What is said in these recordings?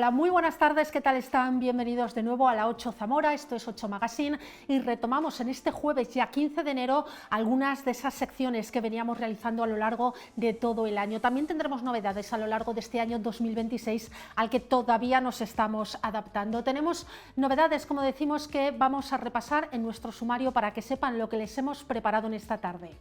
Hola, muy buenas tardes, ¿qué tal están? Bienvenidos de nuevo a la 8 Zamora, esto es 8 Magazine y retomamos en este jueves ya 15 de enero algunas de esas secciones que veníamos realizando a lo largo de todo el año. También tendremos novedades a lo largo de este año 2026 al que todavía nos estamos adaptando. Tenemos novedades, como decimos, que vamos a repasar en nuestro sumario para que sepan lo que les hemos preparado en esta tarde.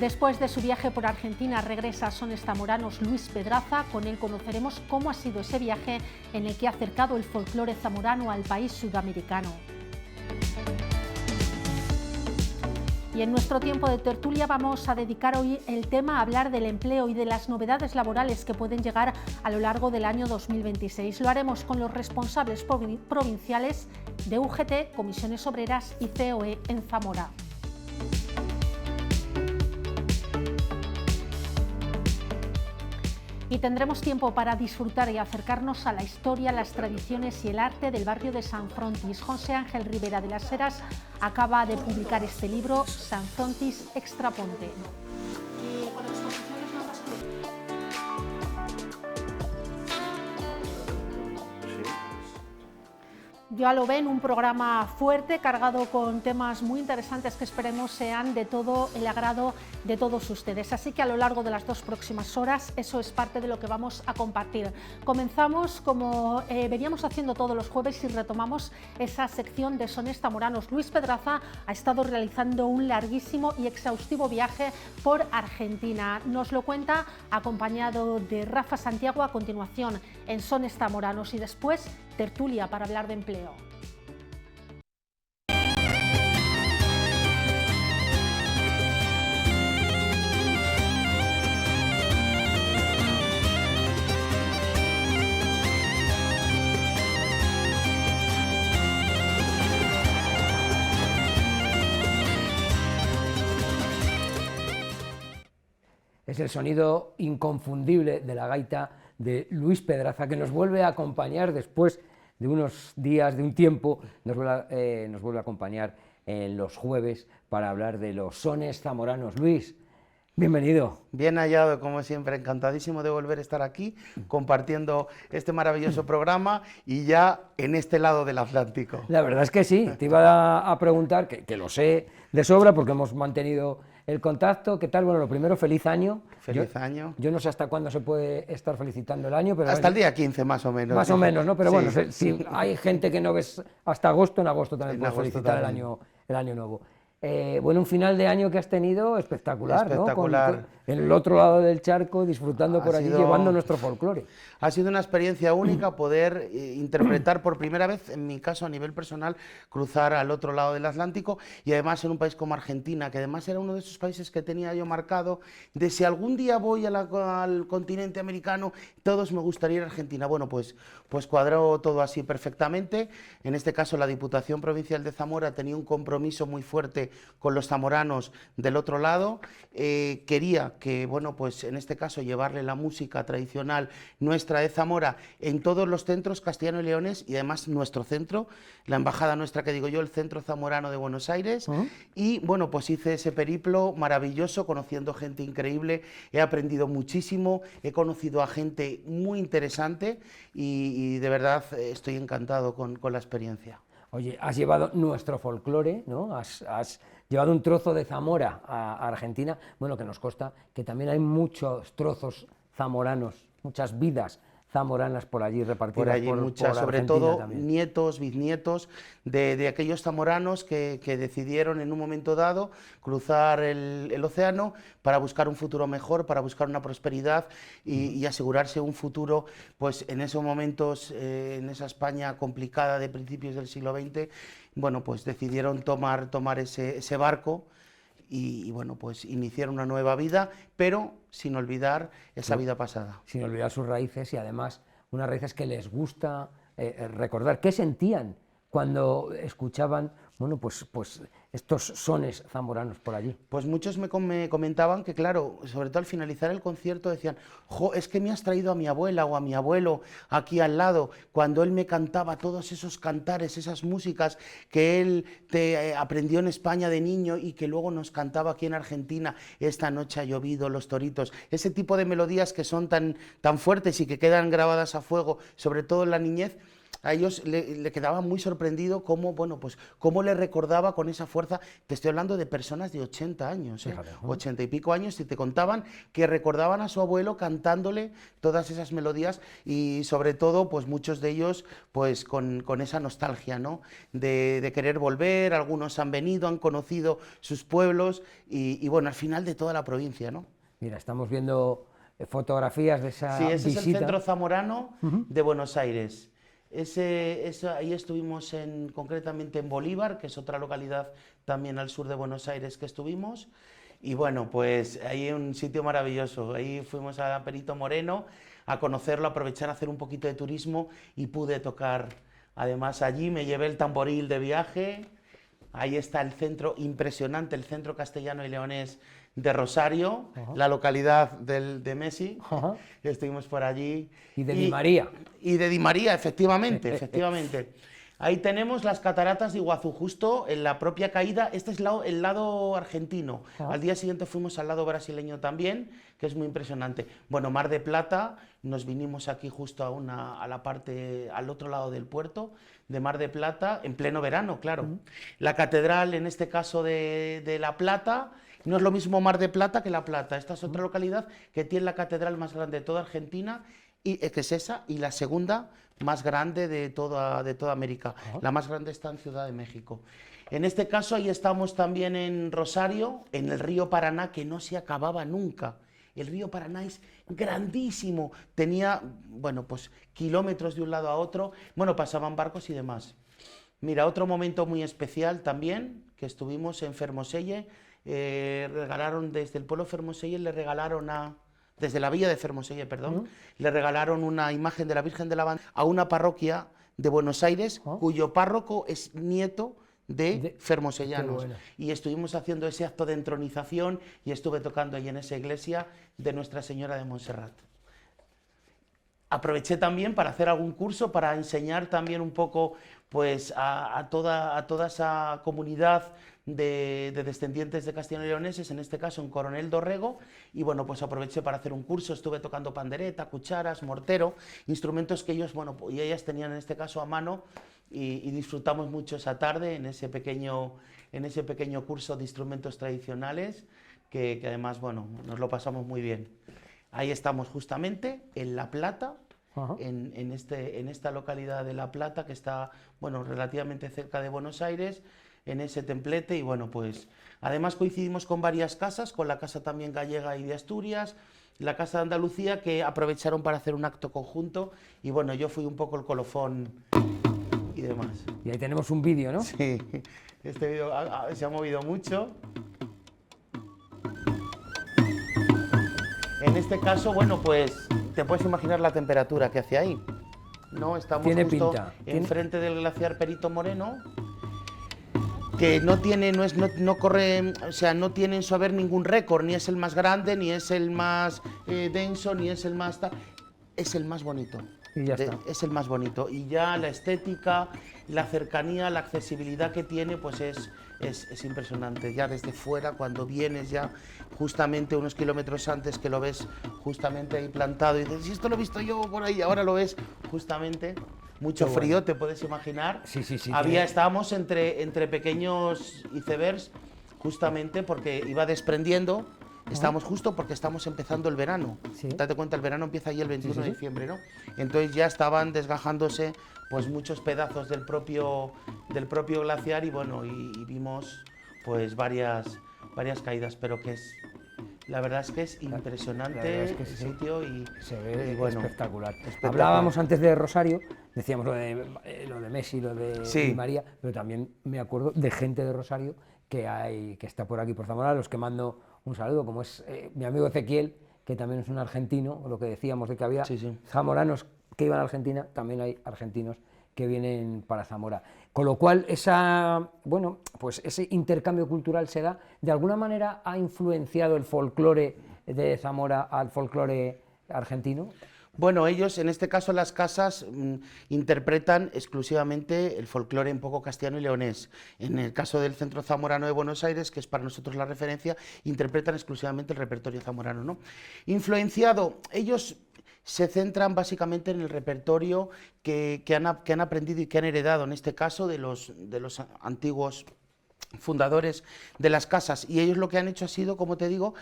Después de su viaje por Argentina regresa a Sones Zamoranos Luis Pedraza. Con él conoceremos cómo ha sido ese viaje en el que ha acercado el folclore zamorano al país sudamericano. Y en nuestro tiempo de tertulia vamos a dedicar hoy el tema a hablar del empleo y de las novedades laborales que pueden llegar a lo largo del año 2026. Lo haremos con los responsables provinciales de UGT, Comisiones Obreras y COE en Zamora. Y tendremos tiempo para disfrutar y acercarnos a la historia, las tradiciones y el arte del barrio de San Frontis. José Ángel Rivera de las Heras acaba de publicar este libro, San Frontis Extraponte. Ya lo ven, un programa fuerte, cargado con temas muy interesantes que esperemos sean de todo el agrado de todos ustedes. Así que a lo largo de las 2 próximas horas, eso es parte de lo que vamos a compartir. Comenzamos como veníamos haciendo todos los jueves y retomamos esa sección de Sones Zamoranos. Luis Pedraza ha estado realizando un larguísimo y exhaustivo viaje por Argentina. Nos lo cuenta acompañado de Rafa Santiago a continuación en Sones Zamoranos y después tertulia para hablar de empleo. Es el sonido inconfundible de la gaita de Luis Pedraza, que nos vuelve a acompañar después de unos días, de un tiempo, nos vuelve a acompañar en los jueves para hablar de los sones zamoranos. Luis, bienvenido. Bien hallado, como siempre, encantadísimo de volver a estar aquí compartiendo este maravilloso programa y ya en este lado del Atlántico. La verdad es que sí, te iba a preguntar, que lo sé de sobra porque hemos mantenido el contacto. ¿Qué tal? Bueno, lo primero, feliz año. Feliz año. Yo no sé hasta cuándo se puede estar felicitando el año, pero hasta el día 15 más o menos. Más o menos, ¿no? Pero sí, bueno, si hay gente que no ves hasta agosto, en agosto también puedes felicitar también. el año nuevo. Bueno, un final de año que has tenido espectacular, espectacular, ¿no? En el otro lado del charco, disfrutando por allí, llevando nuestro folclore. Ha sido una experiencia única poder interpretar por primera vez, en mi caso a nivel personal, cruzar al otro lado del Atlántico y además en un país como Argentina, que además era uno de esos países que tenía yo marcado, de si algún día voy al continente americano, todos me gustaría ir a Argentina. Bueno, pues cuadró todo así perfectamente. En este caso la Diputación Provincial de Zamora tenía un compromiso muy fuerte con los zamoranos del otro lado. Quería que, bueno, pues en este caso llevarle la música tradicional nuestra de Zamora en todos los centros castellano y leones y además nuestro centro, la embajada nuestra que digo yo, el Centro Zamorano de Buenos Aires. Y bueno, pues hice ese periplo maravilloso, conociendo gente increíble, he aprendido muchísimo, he conocido a gente muy interesante y de verdad estoy encantado con la experiencia. Oye, has llevado nuestro folclore, ¿no? Has llevado un trozo de Zamora a Argentina. Bueno, que nos consta que también hay muchos trozos zamoranos, muchas vidas zamoranas por allí repartidas. Por allí muchas, por sobre Argentina todo también. nietos, bisnietos de aquellos zamoranos que decidieron en un momento dado cruzar el océano para buscar un futuro mejor, para buscar una prosperidad y asegurarse un futuro, pues en esos momentos, en esa España complicada de principios del siglo XX, bueno, pues decidieron tomar ese barco y bueno, pues iniciar una nueva vida, pero sin olvidar esa vida pasada. Sin olvidar sus raíces y además unas raíces que les gusta recordar. ¿Qué sentían cuando escuchaban, bueno, pues estos sones zamoranos por allí? Pues muchos me comentaban que, claro, sobre todo al finalizar el concierto decían: jo, es que me has traído a mi abuela o a mi abuelo aquí al lado, cuando él me cantaba todos esos cantares, esas músicas que él aprendió en España de niño y que luego nos cantaba aquí en Argentina, esta noche ha llovido, los toritos, ese tipo de melodías que son tan fuertes y que quedan grabadas a fuego, sobre todo en la niñez. A ellos le quedaba muy sorprendido cómo, bueno, pues cómo le recordaba con esa fuerza. Te estoy hablando de personas de 80 años, Fíjate, 80 y pico años, y te contaban que recordaban a su abuelo cantándole todas esas melodías, y sobre todo, pues muchos de ellos pues con esa nostalgia, ¿no? De querer volver. Algunos han venido, han conocido sus pueblos y bueno, al final de toda la provincia, ¿no? Mira, estamos viendo fotografías de esa Sí, ese visita. es el centro zamorano de Buenos Aires. Ahí estuvimos concretamente en Bolívar, que es otra localidad también al sur de Buenos Aires que estuvimos. Y bueno, pues ahí es un sitio maravilloso. Ahí fuimos a Perito Moreno a conocerlo, a aprovechar a hacer un poquito de turismo, y pude tocar. Además allí me llevé el tamboril de viaje. Ahí está el centro impresionante, el Centro Castellano y Leonés de Rosario, la localidad de Messi. Estuvimos por allí. Y de Di María. Y de Di María, efectivamente, efectivamente. Ahí tenemos las cataratas de Iguazú, justo en la propia caída. Este es el lado argentino. Al día siguiente fuimos al lado brasileño también, que es muy impresionante. Bueno, Mar de Plata, nos vinimos aquí justo al otro lado del puerto de Mar de Plata, en pleno verano, claro. La catedral, en este caso de La Plata, no es lo mismo Mar de Plata que La Plata. Esta es otra localidad que tiene la catedral más grande de toda Argentina, y que es esa, y la segunda más grande de toda América. La más grande está en Ciudad de México. En este caso, ahí estamos también en Rosario, en el río Paraná, que no se acababa nunca. El río Paraná es grandísimo, tenía, bueno, pues kilómetros de un lado a otro, bueno, pasaban barcos y demás. Mira, otro momento muy especial también, que estuvimos en Fermoselle, regalaron desde el pueblo Fermoselle, desde la villa de Fermoselle, perdón, le regalaron una imagen de la Virgen de la Bandera a una parroquia de Buenos Aires, cuyo párroco es nieto de fermosellanos. Bueno. Y estuvimos haciendo ese acto de entronización y estuve tocando ahí en esa iglesia de Nuestra Señora de Montserrat. Aproveché también para hacer algún curso, para enseñar también un poco pues, a toda esa comunidad de descendientes de castellano-leoneses, en este caso en Coronel Dorrego, y bueno, pues aproveché para hacer un curso. Estuve tocando pandereta, cucharas, mortero, instrumentos que ellos, bueno, y ellas tenían en este caso a mano, y disfrutamos mucho esa tarde en ese pequeño curso de instrumentos tradicionales, que además, bueno, nos lo pasamos muy bien. Ahí estamos justamente en La Plata, en esta localidad de La Plata, que está, bueno, relativamente cerca de Buenos Aires, en ese templete. Y bueno, pues además coincidimos con varias casas, con la casa también gallega y de Asturias, la casa de Andalucía, que aprovecharon para hacer un acto conjunto, y bueno, yo fui un poco el colofón y demás. Y ahí tenemos un vídeo, ¿no? Sí, este vídeo se ha movido mucho. En este caso, bueno, pues te puedes imaginar la temperatura que hace ahí, ¿no? Estamos justo enfrente del glaciar Perito Moreno, que no corre, o sea, no tiene en su haber ningún récord, ni es el más grande, ni es el más denso, ni es el más... Es el más bonito. Y ya está. Es el más bonito. Y ya la estética, la cercanía, la accesibilidad que tiene, pues es impresionante. Ya desde fuera, cuando vienes ya justamente unos kilómetros antes, que lo ves justamente ahí plantado, y dices, si esto lo he visto yo por ahí, ahora lo ves justamente. Mucho frío, te puedes imaginar. Sí. Estábamos entre pequeños icebergs, justamente porque iba desprendiendo. Estamos justo porque estamos empezando el verano. Sí. Date cuenta, el verano empieza ahí el 21 de diciembre, ¿no? Entonces ya estaban desgajándose pues muchos pedazos del propio glaciar, y bueno, y vimos pues varias caídas, pero la verdad es que es impresionante el sitio, y se ve bueno, espectacular. Hablábamos antes de Rosario, decíamos lo de Messi, lo de Di María, pero también me acuerdo de gente de Rosario que está por aquí, por Zamora, a los que mando un saludo, como es mi amigo Ezequiel, que también es un argentino, lo que decíamos de que había zamoranos que iban a Argentina, también hay argentinos que vienen para Zamora. Con lo cual, bueno, pues ese intercambio cultural se da, ¿de alguna manera ha influenciado el folclore de Zamora al folclore argentino? Bueno, ellos, en este caso las casas, interpretan exclusivamente el folclore un poco castellano y leonés. En el caso del Centro Zamorano de Buenos Aires, que es para nosotros la referencia, interpretan exclusivamente el repertorio zamorano, ¿no? Influenciado, ellos se centran básicamente en el repertorio que han aprendido y que han heredado, en este caso, de los antiguos fundadores de las casas. Y ellos lo que han hecho ha sido, como te digo,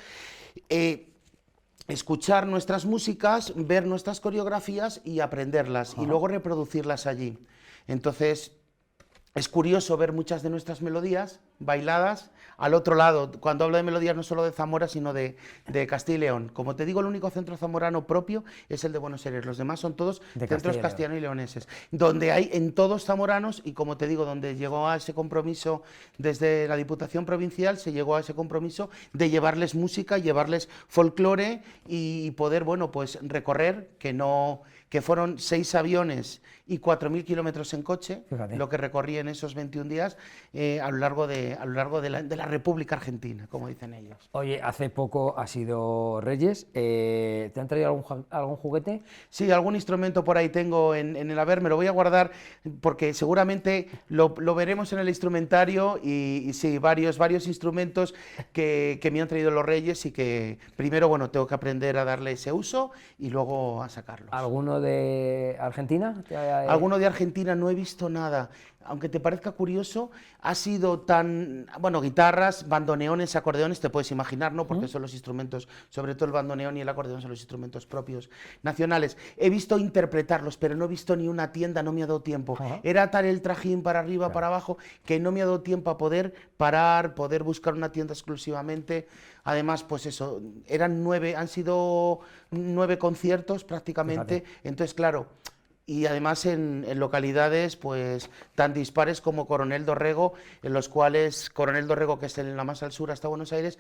escuchar nuestras músicas, ver nuestras coreografías y aprenderlas, y luego reproducirlas allí. Entonces, es curioso ver muchas de nuestras melodías bailadas al otro lado. Cuando hablo de melodías no solo de Zamora, sino de Castilla y León. Como te digo, el único centro zamorano propio es el de Buenos Aires. Los demás son todos centros castellanos y leoneses. Donde hay en todos zamoranos, y como te digo, donde llegó a ese compromiso desde la Diputación Provincial, se llegó a ese compromiso de llevarles música, llevarles folclore y poder, bueno, pues recorrer, que fueron 6 aviones y 4.000 kilómetros en coche, fíjate, lo que recorrí en esos 21 días a lo largo de la República Argentina, como dicen ellos. Oye, hace poco ha sido Reyes, ¿te han traído algún juguete? Sí, algún instrumento por ahí tengo en el haber, me lo voy a guardar porque seguramente lo veremos en el instrumentario y sí, varios instrumentos que me han traído los Reyes y que primero, bueno, tengo que aprender a darle ese uso y luego a sacarlos. ¿Alguno de Argentina? Alguno de Argentina no he visto nada. Aunque te parezca curioso, ha sido tan... Bueno, guitarras, bandoneones, acordeones, te puedes imaginar, ¿no? Porque son los instrumentos, sobre todo el bandoneón y el acordeón son los instrumentos propios nacionales. He visto interpretarlos, pero no he visto ni una tienda, no me ha dado tiempo. Era tal el trajín para arriba, para abajo, que no me ha dado tiempo a poder parar, poder buscar una tienda exclusivamente. Además, pues eso, han sido 9 conciertos prácticamente, entonces, claro... Y además en localidades pues tan dispares como Coronel Dorrego, en los cuales Coronel Dorrego, que es la más al sur hasta Buenos Aires,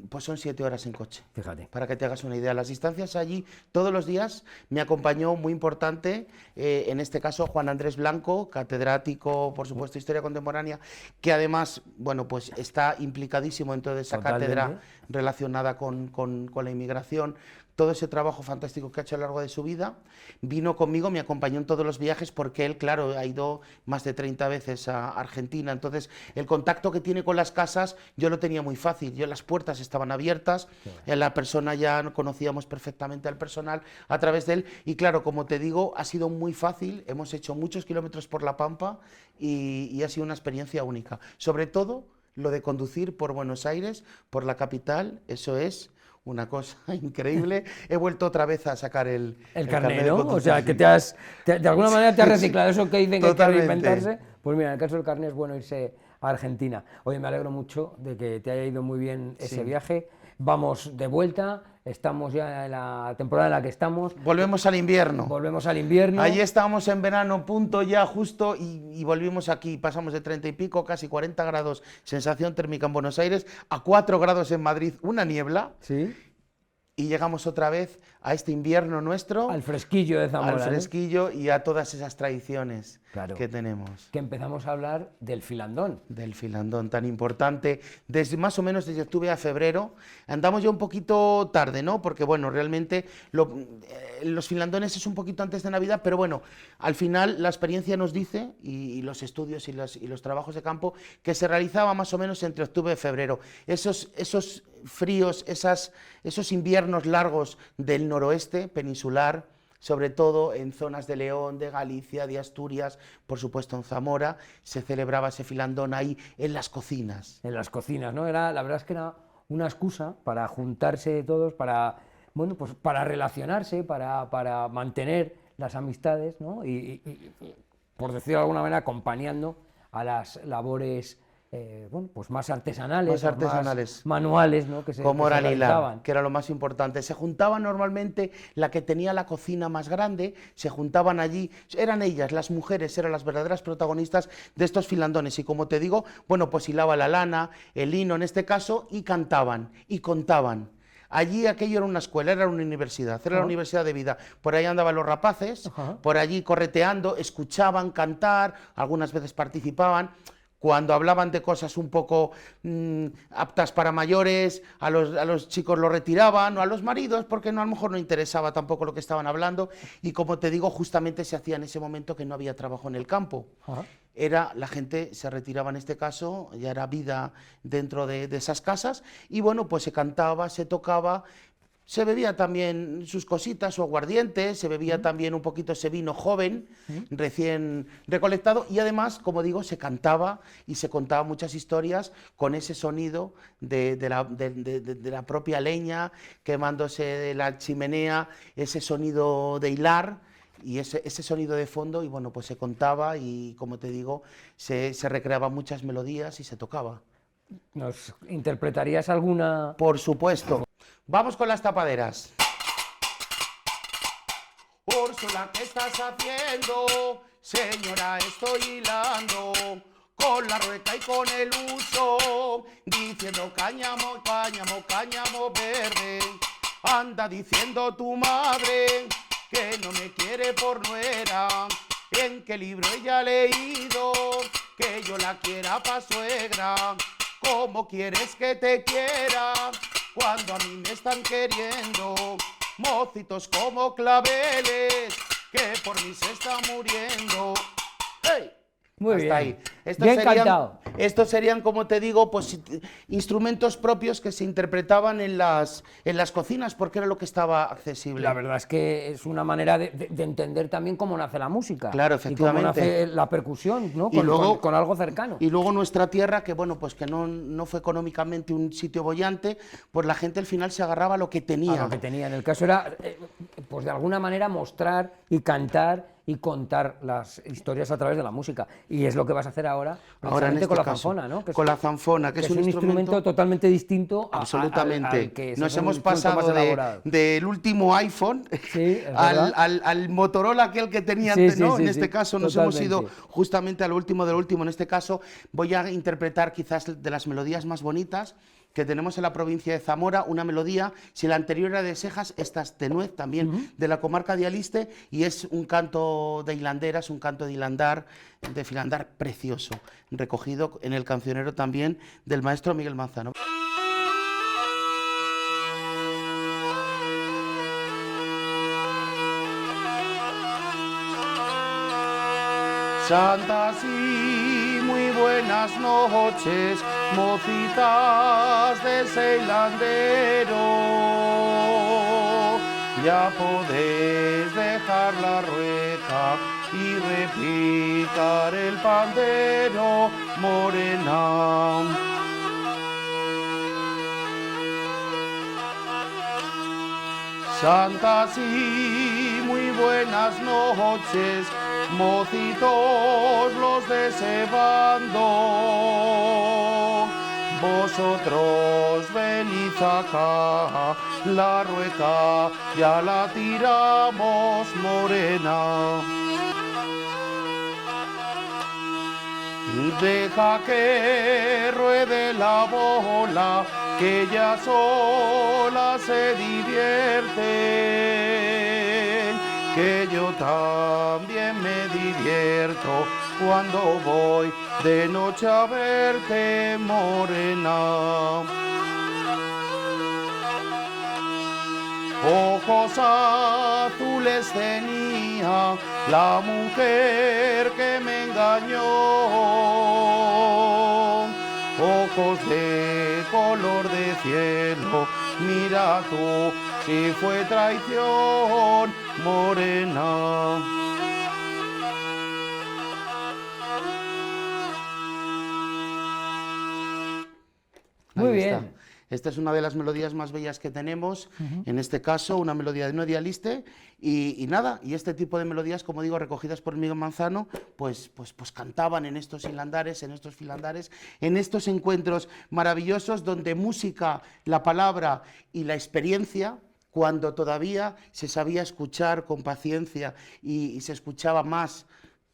pues son 7 horas en coche. Fíjate. Para que te hagas una idea. Las distancias allí, todos los días, me acompañó muy importante, en este caso Juan Andrés Blanco, catedrático, por supuesto, Historia Contemporánea, que además, bueno, pues está implicadísimo en toda esa cátedra relacionada con la inmigración. Todo ese trabajo fantástico que ha hecho a lo largo de su vida, vino conmigo, me acompañó en todos los viajes porque él, claro, ha ido más de 30 veces a Argentina, entonces el contacto que tiene con las casas yo lo tenía muy fácil, las puertas estaban abiertas, la persona ya conocíamos perfectamente al personal a través de él y claro, como te digo, ha sido muy fácil, hemos hecho muchos kilómetros por La Pampa y ha sido una experiencia única, sobre todo lo de conducir por Buenos Aires, por la capital, eso es... una cosa increíble. He vuelto otra vez a sacar el carnet, ¿no? O sea, que de alguna manera te has reciclado. Eso que dicen que hay que reinventarse. Pues mira, en el caso del carnet es bueno irse a Argentina. Oye, me alegro mucho de que te haya ido muy bien ese viaje. Vamos de vuelta, estamos ya en la temporada en la que estamos. Volvemos al invierno. Volvemos al invierno. Allí estábamos en verano, punto ya, justo, y volvimos aquí. Pasamos de 30 y pico, casi 40 grados, sensación térmica en Buenos Aires, a 4 grados en Madrid, una niebla. Sí. Y llegamos otra vez a este invierno nuestro. Al fresquillo de Zamora. Al fresquillo y a todas esas tradiciones que tenemos. Que empezamos a hablar del filandón. Del filandón tan importante. Desde más o menos desde octubre a febrero. Andamos ya un poquito tarde, ¿no? Porque bueno, realmente los filandones es un poquito antes de Navidad, pero bueno, al final la experiencia nos dice, y los estudios y los trabajos de campo, que se realizaba más o menos entre octubre y febrero. Esos fríos, esos inviernos largos del noroeste peninsular, sobre todo en zonas de León, de Galicia, de Asturias, por supuesto en Zamora, se celebraba ese filandón ahí en las cocinas. En las cocinas, ¿no? La verdad es que era una excusa para juntarse todos, para, bueno, pues para relacionarse, para mantener las amistades, ¿no? Y por decirlo de alguna manera, acompañando a las labores bueno, pues más artesanales, más manuales, ¿no? Como era Lila, que era lo más importante. Se juntaban normalmente la que tenía la cocina más grande, se juntaban allí, eran ellas, las mujeres, eran las verdaderas protagonistas de estos filandones. Y como te digo, bueno, pues hilaba la lana, el lino en este caso, y cantaban, y contaban. Allí aquello era una escuela, era una universidad, era la universidad de vida. Por ahí andaban los rapaces, por allí correteando, escuchaban cantar, algunas veces participaban. Cuando hablaban de cosas un poco aptas para mayores, a los chicos lo retiraban, o a los maridos, porque no, a lo mejor no interesaba tampoco lo que estaban hablando, y como te digo, justamente se hacía en ese momento que no había trabajo en el campo. La gente se retiraba en este caso, ya era vida dentro de esas casas, y bueno, pues se cantaba, se tocaba. Se bebía también sus cositas, su aguardiente, se bebía también un poquito ese vino joven, recién recolectado, y además, como digo, se cantaba y se contaban muchas historias con ese sonido de la propia leña quemándose de la chimenea, ese sonido de hilar y ese sonido de fondo, y bueno, pues se contaba y, como te digo, se recreaban muchas melodías y se tocaba. ¿Nos interpretarías alguna? Por supuesto. Vamos con las tapaderas. Úrsula, ¿qué estás haciendo? Señora, estoy hilando con la rueca y con el uso, diciendo cáñamo, cáñamo, cáñamo verde. Anda diciendo tu madre que no me quiere por nuera. ¿En qué libro ella ha leído que yo la quiera pa' suegra? ¿Cómo quieres que te quiera cuando a mí me están queriendo mocitos como claveles que por mí se están muriendo? ¡Hey! Muy Hasta bien. ahí. Bien cantado. Estos serían, como te digo, pues instrumentos propios que se interpretaban en las cocinas, porque era lo que estaba accesible. La verdad es que es una manera de entender también cómo nace la música. Claro, efectivamente. Y cómo nace la percusión, ¿no? Y luego, con algo cercano. Y luego nuestra tierra, que bueno, pues que no fue económicamente un sitio boyante, pues la gente al final se agarraba a lo que tenía. A lo que tenía. En el caso era, pues de alguna manera mostrar y cantar y contar las historias a través de la música. Y es lo que vas a hacer ahora en este con la caso, zanfona, ¿no? Con la zanfona, que es un instrumento totalmente distinto absolutamente. al que nos hemos pasado del último iPhone al Motorola, aquel que tenía antes, ¿no? En este caso nos hemos ido justamente a lo último de lo último. En este caso voy a interpretar quizás de las melodías más bonitas que tenemos en la provincia de Zamora, una melodía, si la anterior era de Sejas, esta es de Nuez, también de la comarca de Aliste, y es un canto de hilanderas, un canto de hilandar, precioso, recogido en el cancionero también del maestro Miguel Manzano. Santas y muy buenas noches, mocitas de ese hilandero. Ya podéis dejar la rueca y repicar el pandero, morena. Santas y muy buenas noches, mocitos los de ese bando. Vosotros venid acá, la rueca ya la tiramos, morena. Deja que ruede la bola, que ella sola se divierte, que yo también me divierto cuando voy de noche a verte, morena. Ojos azules tenía la mujer que me engañó, ojos de color de cielo, mira tú si fue traición, morena. Muy bien. Esta es una de las melodías más bellas que tenemos, en este caso una melodía de Nuez de Aliste, y nada, y este tipo de melodías, como digo, recogidas por Miguel Manzano, pues cantaban en estos hilandares, en estos filandares, en estos encuentros maravillosos donde música, la palabra y la experiencia, cuando todavía se sabía escuchar con paciencia y se escuchaba más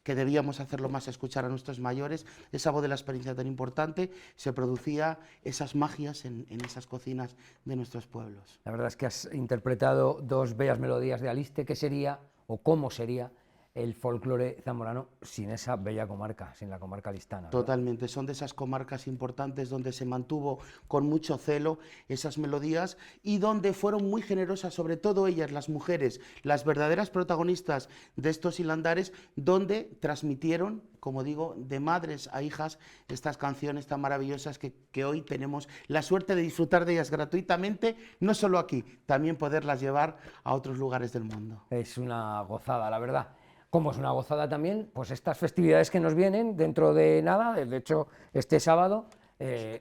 que debíamos hacerlo más, escuchar a nuestros mayores, esa voz de la experiencia tan importante, se producía esas magias en esas cocinas de nuestros pueblos. La verdad es que has interpretado dos bellas melodías de Aliste. ¿Qué sería o cómo sería el folclore zamorano sin esa bella comarca, sin la comarca alistana, ¿verdad? Totalmente, son de esas comarcas importantes donde se mantuvo con mucho celo esas melodías y donde fueron muy generosas, sobre todo ellas, las mujeres, las verdaderas protagonistas de estos hilandares, donde transmitieron, como digo, de madres a hijas estas canciones tan maravillosas que hoy tenemos la suerte de disfrutar de ellas gratuitamente, no solo aquí, también poderlas llevar a otros lugares del mundo. Es una gozada, la verdad. Como es una gozada también, pues estas festividades que nos vienen dentro de nada, de hecho este sábado,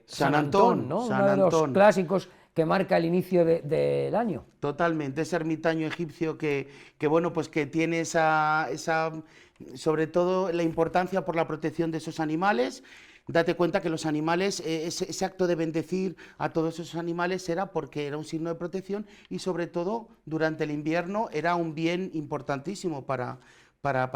San Antón, ¿no? San Uno de los Antón. clásicos que marca el inicio del año. Totalmente, ese ermitaño egipcio que bueno, pues que tiene esa, sobre todo la importancia por la protección de esos animales. Date cuenta que los animales, ese acto de bendecir a todos esos animales era porque era un signo de protección y sobre todo durante el invierno era un bien importantísimo para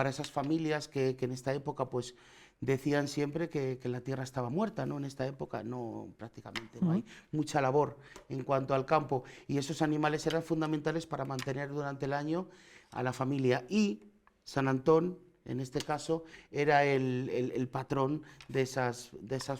esas familias que en esta época pues decían siempre que la tierra estaba muerta, ¿no? En esta época no, prácticamente no hay mucha labor en cuanto al campo y esos animales eran fundamentales para mantener durante el año a la familia y San Antón, en este caso, era el patrón de esas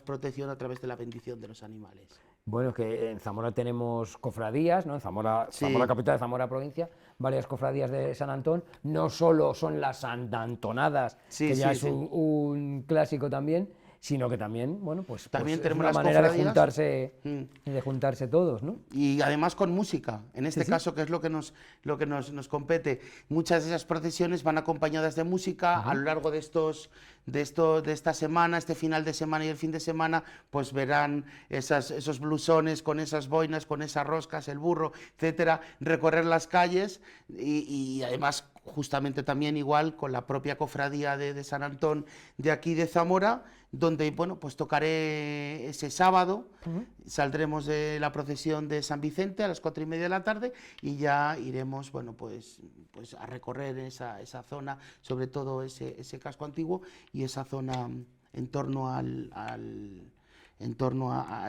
protecciones a través de la bendición de los animales. Bueno, que en Zamora tenemos cofradías, ¿no? En Zamora, Sí. Zamora capital, Zamora provincia, varias cofradías de San Antón. No solo son las santantonadas, Sí, que ya sí, es sí. un clásico también, sino que también, bueno, pues, También pues es tenemos una las manera cofradías. de juntarse todos, ¿no? Y además con música, en este Sí, sí. caso, que es lo que nos compete. Muchas de esas procesiones van acompañadas de música a lo largo de esta semana, este final de semana y el fin de semana, pues verán esos blusones con esas boinas, con esas roscas, el burro, etcétera, recorrer las calles y además justamente también igual con la propia cofradía de San Antón de aquí de Zamora, donde, bueno, pues tocaré ese sábado, saldremos de la procesión de San Vicente a las 4:30 de la tarde y ya iremos, bueno, pues a recorrer esa zona, sobre todo ese casco antiguo y esa zona en torno a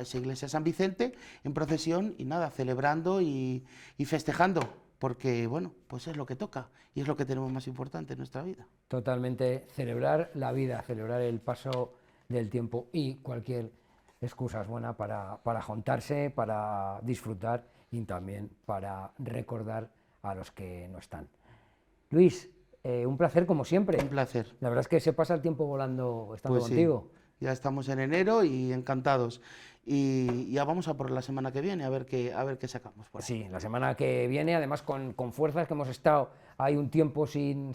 esa iglesia de San Vicente, en procesión y nada, celebrando y festejando, porque, bueno, pues es lo que toca y es lo que tenemos más importante en nuestra vida. Totalmente celebrar la vida, celebrar el paso del tiempo y cualquier excusa es buena para juntarse, para disfrutar y también para recordar a los que no están. Luis, un placer como siempre. Un placer. La verdad es que se pasa el tiempo volando estando Pues sí, contigo. ya estamos en enero y encantados. Y ya vamos a por la semana que viene a ver qué sacamos por ahí. Sí, la semana que viene, además con fuerzas, que hemos estado ahí un tiempo sin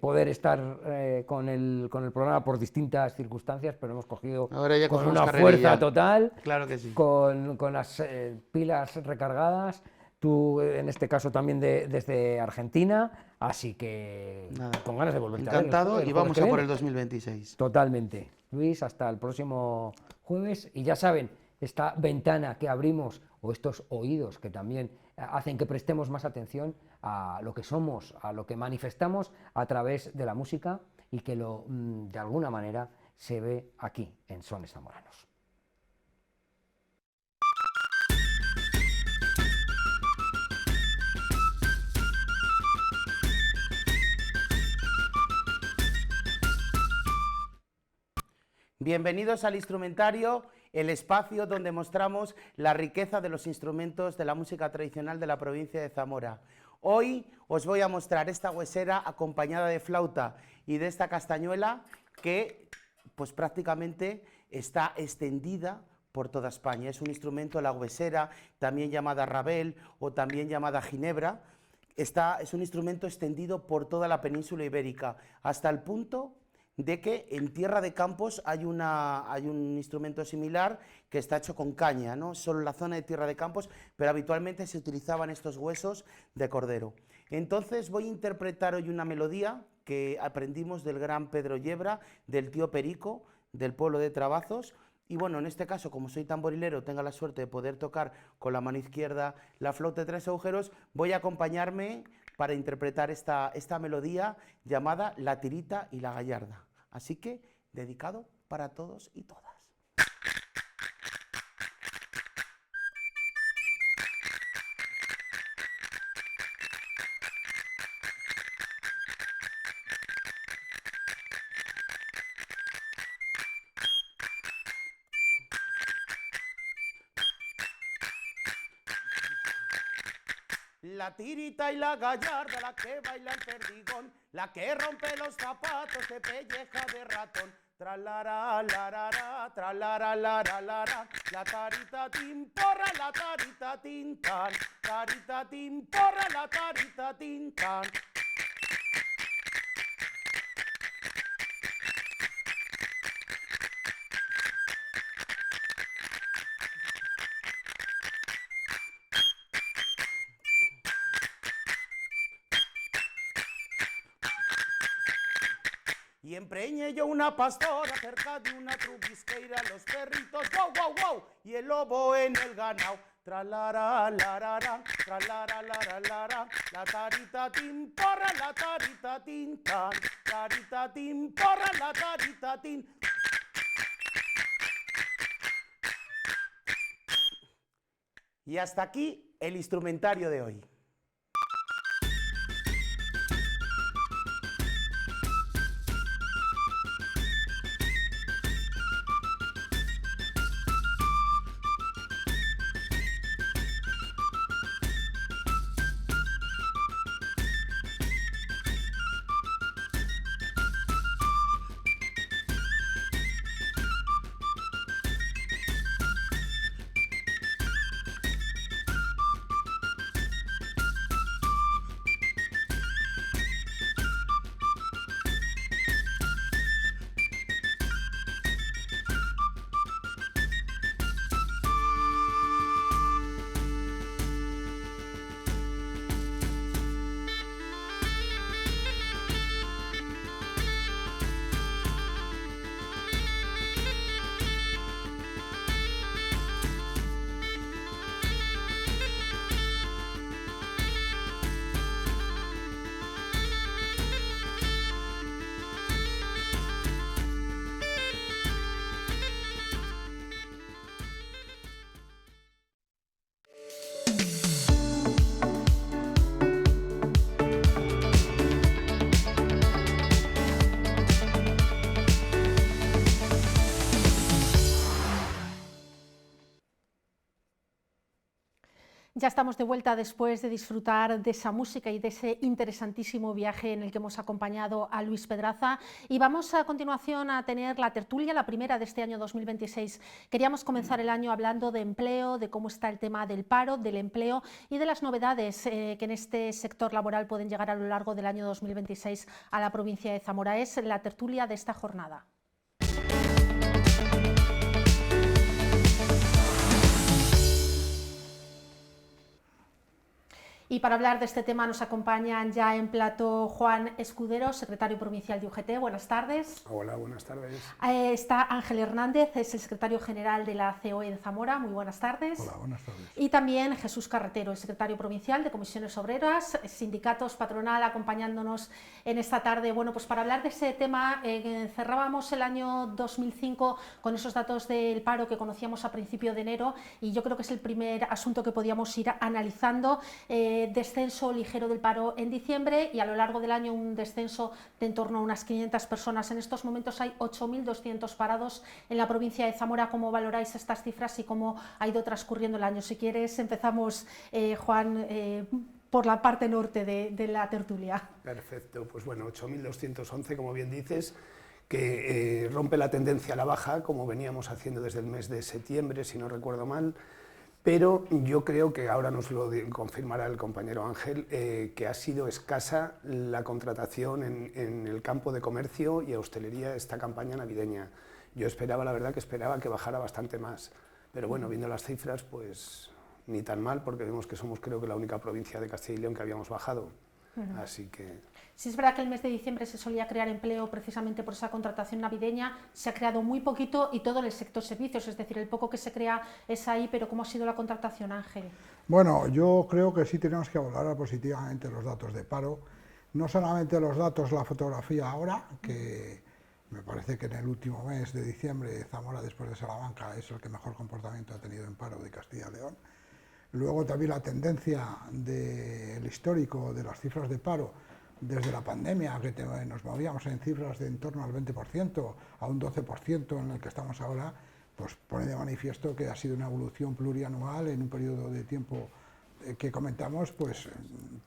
poder estar con el programa por distintas circunstancias, pero hemos cogido Ahora ya con cogemos una carrerilla. fuerza total, Claro que sí. con las pilas recargadas, tú en este caso también desde Argentina, así que Nada. con ganas de volver. Encantado y vamos a por el 2026. Totalmente. Luis, hasta el próximo jueves. Y ya saben, esta ventana que abrimos o estos oídos que también hacen que prestemos más atención a lo que somos, a lo que manifestamos a través de la música y que de alguna manera se ve aquí en Sones Zamoranos. Bienvenidos al Instrumentario, el espacio donde mostramos la riqueza de los instrumentos de la música tradicional de la provincia de Zamora. Hoy os voy a mostrar esta huesera acompañada de flauta y de esta castañuela que pues prácticamente está extendida por toda España. Es un instrumento, la huesera, también llamada rabel o también llamada ginebra. Es un instrumento extendido por toda la península ibérica, hasta el punto de que en Tierra de Campos hay un instrumento similar que está hecho con caña, ¿no? Solo en la zona de Tierra de Campos, pero habitualmente se utilizaban estos huesos de cordero. Entonces voy a interpretar hoy una melodía que aprendimos del gran Pedro Yebra, del tío Perico, del pueblo de Trabazos. Y bueno, en este caso, como soy tamborilero, tengo la suerte de poder tocar con la mano izquierda la flauta de 3 agujeros, voy a acompañarme para interpretar esta melodía llamada La Tirita y la Gallarda. Así que, dedicado para todos y todas. La tirita y la gallarda, la que baila el perdigón, la que rompe los zapatos, se pelleja de ratón. Tralara, larara, tralara, lara, la tarita timporra, la tarita tintan, tarita timporra, la tarita tintan. Y empreñé yo una pastora cerca de una trubisqueira, los perritos, wow, wow, wow, y el lobo en el ganao. Tralara, larara, tralara, lara, la tarita timporra, la tarita tintan, tarita timporra, la tarita tin. Y hasta aquí el instrumentario de hoy. Ya estamos de vuelta después de disfrutar de esa música y de ese interesantísimo viaje en el que hemos acompañado a Luis Pedraza, y vamos a continuación a tener la tertulia, la primera de este año 2026. Queríamos comenzar el año hablando de empleo, de cómo está el tema del paro, del empleo y de las novedades que en este sector laboral pueden llegar a lo largo del año 2026 a la provincia de Zamora. Es la tertulia de esta jornada. Y para hablar de este tema nos acompañan ya en plató Juan Escudero, secretario provincial de UGT. Buenas tardes. Hola, buenas tardes. Está Ángel Hernández, es el secretario general de la COE en Zamora. Muy buenas tardes. Hola, buenas tardes. Y también Jesús Carretero, el secretario provincial de Comisiones Obreras, sindicatos, patronal, acompañándonos en esta tarde. Bueno, pues para hablar de ese tema, cerrábamos el año 2005 con esos datos del paro que conocíamos a principio de enero, y yo creo que es el primer asunto que podíamos ir analizando. Descenso ligero del paro en diciembre y a lo largo del año un descenso de en torno a unas 500 personas. En estos momentos hay 8.200 parados en la provincia de Zamora. ¿Cómo valoráis estas cifras y cómo ha ido transcurriendo el año? Si quieres empezamos, Juan, por la parte norte de la tertulia. Perfecto, pues bueno, 8.211, como bien dices, que rompe la tendencia a la baja, como veníamos haciendo desde el mes de septiembre, si no recuerdo mal. Pero yo creo que ahora nos lo confirmará el compañero Ángel, que ha sido escasa la contratación en el campo de comercio y hostelería esta campaña navideña. Yo esperaba, la verdad que esperaba que bajara bastante más, pero bueno, viendo las cifras, pues ni tan mal, porque vemos que somos creo que la única provincia de Castilla y León que habíamos bajado. Así que... Si es verdad que el mes de diciembre se solía crear empleo precisamente por esa contratación navideña, se ha creado muy poquito y todo en el sector servicios, es decir, el poco que se crea es ahí, pero ¿cómo ha sido la contratación, Ángel? Bueno, yo creo que sí tenemos que valorar positivamente los datos de paro, no solamente los datos, la fotografía ahora, que me parece que en el último mes de diciembre Zamora, después de Salamanca, es el que mejor comportamiento ha tenido en paro de Castilla y León. Luego también la tendencia del histórico de las cifras de paro desde la pandemia, que nos movíamos en cifras de en torno al 20%, a un 12% en el que estamos ahora, pues pone de manifiesto que ha sido una evolución plurianual en un periodo de tiempo que comentamos, pues